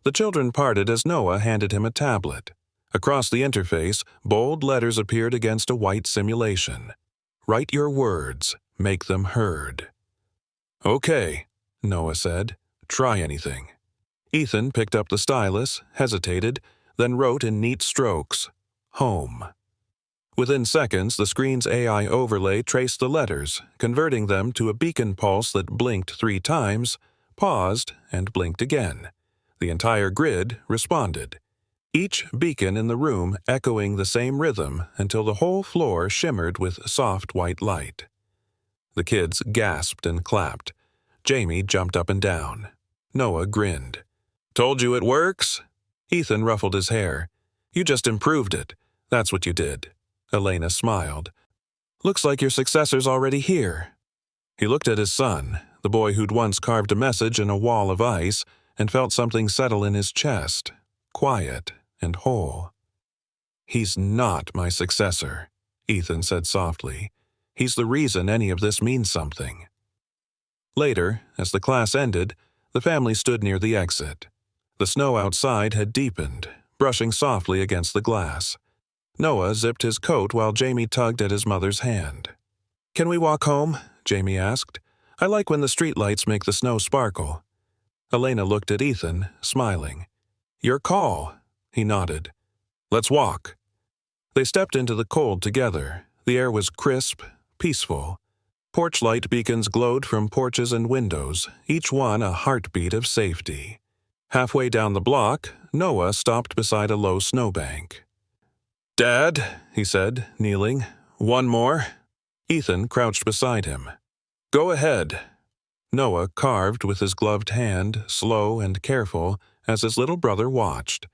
The children parted as Noah handed him a tablet. Across the interface, bold letters appeared against a white simulation. Write your words, make them heard. Okay, Noah said. Try anything. Ethan picked up the stylus, hesitated, then wrote in neat strokes, Home. Within seconds, the screen's AI overlay traced the letters, converting them to a beacon pulse that blinked 3 times, paused, and blinked again. The entire grid responded, each beacon in the room echoing the same rhythm until the whole floor shimmered with soft white light. The kids gasped and clapped. Jamie jumped up and down. Noah grinned. "Told you it works?" Ethan ruffled his hair. "You just improved it. That's what you did." Elena smiled. "Looks like your successor's already here." He looked at his son, the boy who'd once carved a message in a wall of ice, and felt something settle in his chest, quiet and whole. "He's not my successor," Ethan said softly. "He's the reason any of this means something." Later, as the class ended, the family stood near the exit. The snow outside had deepened, brushing softly against the glass. Noah zipped his coat while Jamie tugged at his mother's hand. "Can we walk home?" Jamie asked. "I like when the streetlights make the snow sparkle." Elena looked at Ethan, smiling. "Your call." He nodded. "Let's walk." They stepped into the cold together. The air was crisp, peaceful. Porch light beacons glowed from porches and windows, each one a heartbeat of safety. Halfway down the block, Noah stopped beside a low snowbank. "Dad," he said, kneeling, "one more?" Ethan crouched beside him. "Go ahead." Noah carved with his gloved hand, slow and careful, as his little brother watched.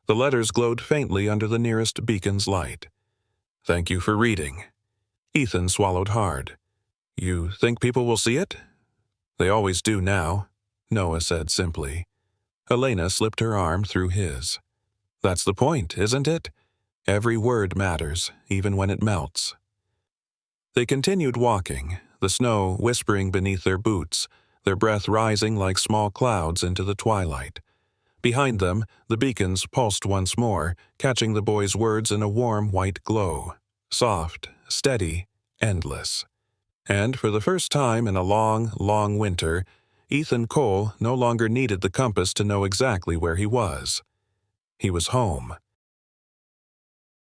The letters glowed faintly under the nearest beacon's light. "Thank you for reading." Ethan swallowed hard. "You think people will see it?" "They always do now," Noah said simply. Elena slipped her arm through his. "That's the point, isn't it? Every word matters, even when it melts." They continued walking, the snow whispering beneath their boots, their breath rising like small clouds into the twilight. Behind them, the beacons pulsed once more, catching the boys' words in a warm white glow. Soft, steady, endless. And for the first time in a long, long winter, Ethan Cole no longer needed the compass to know exactly where he was. He was home.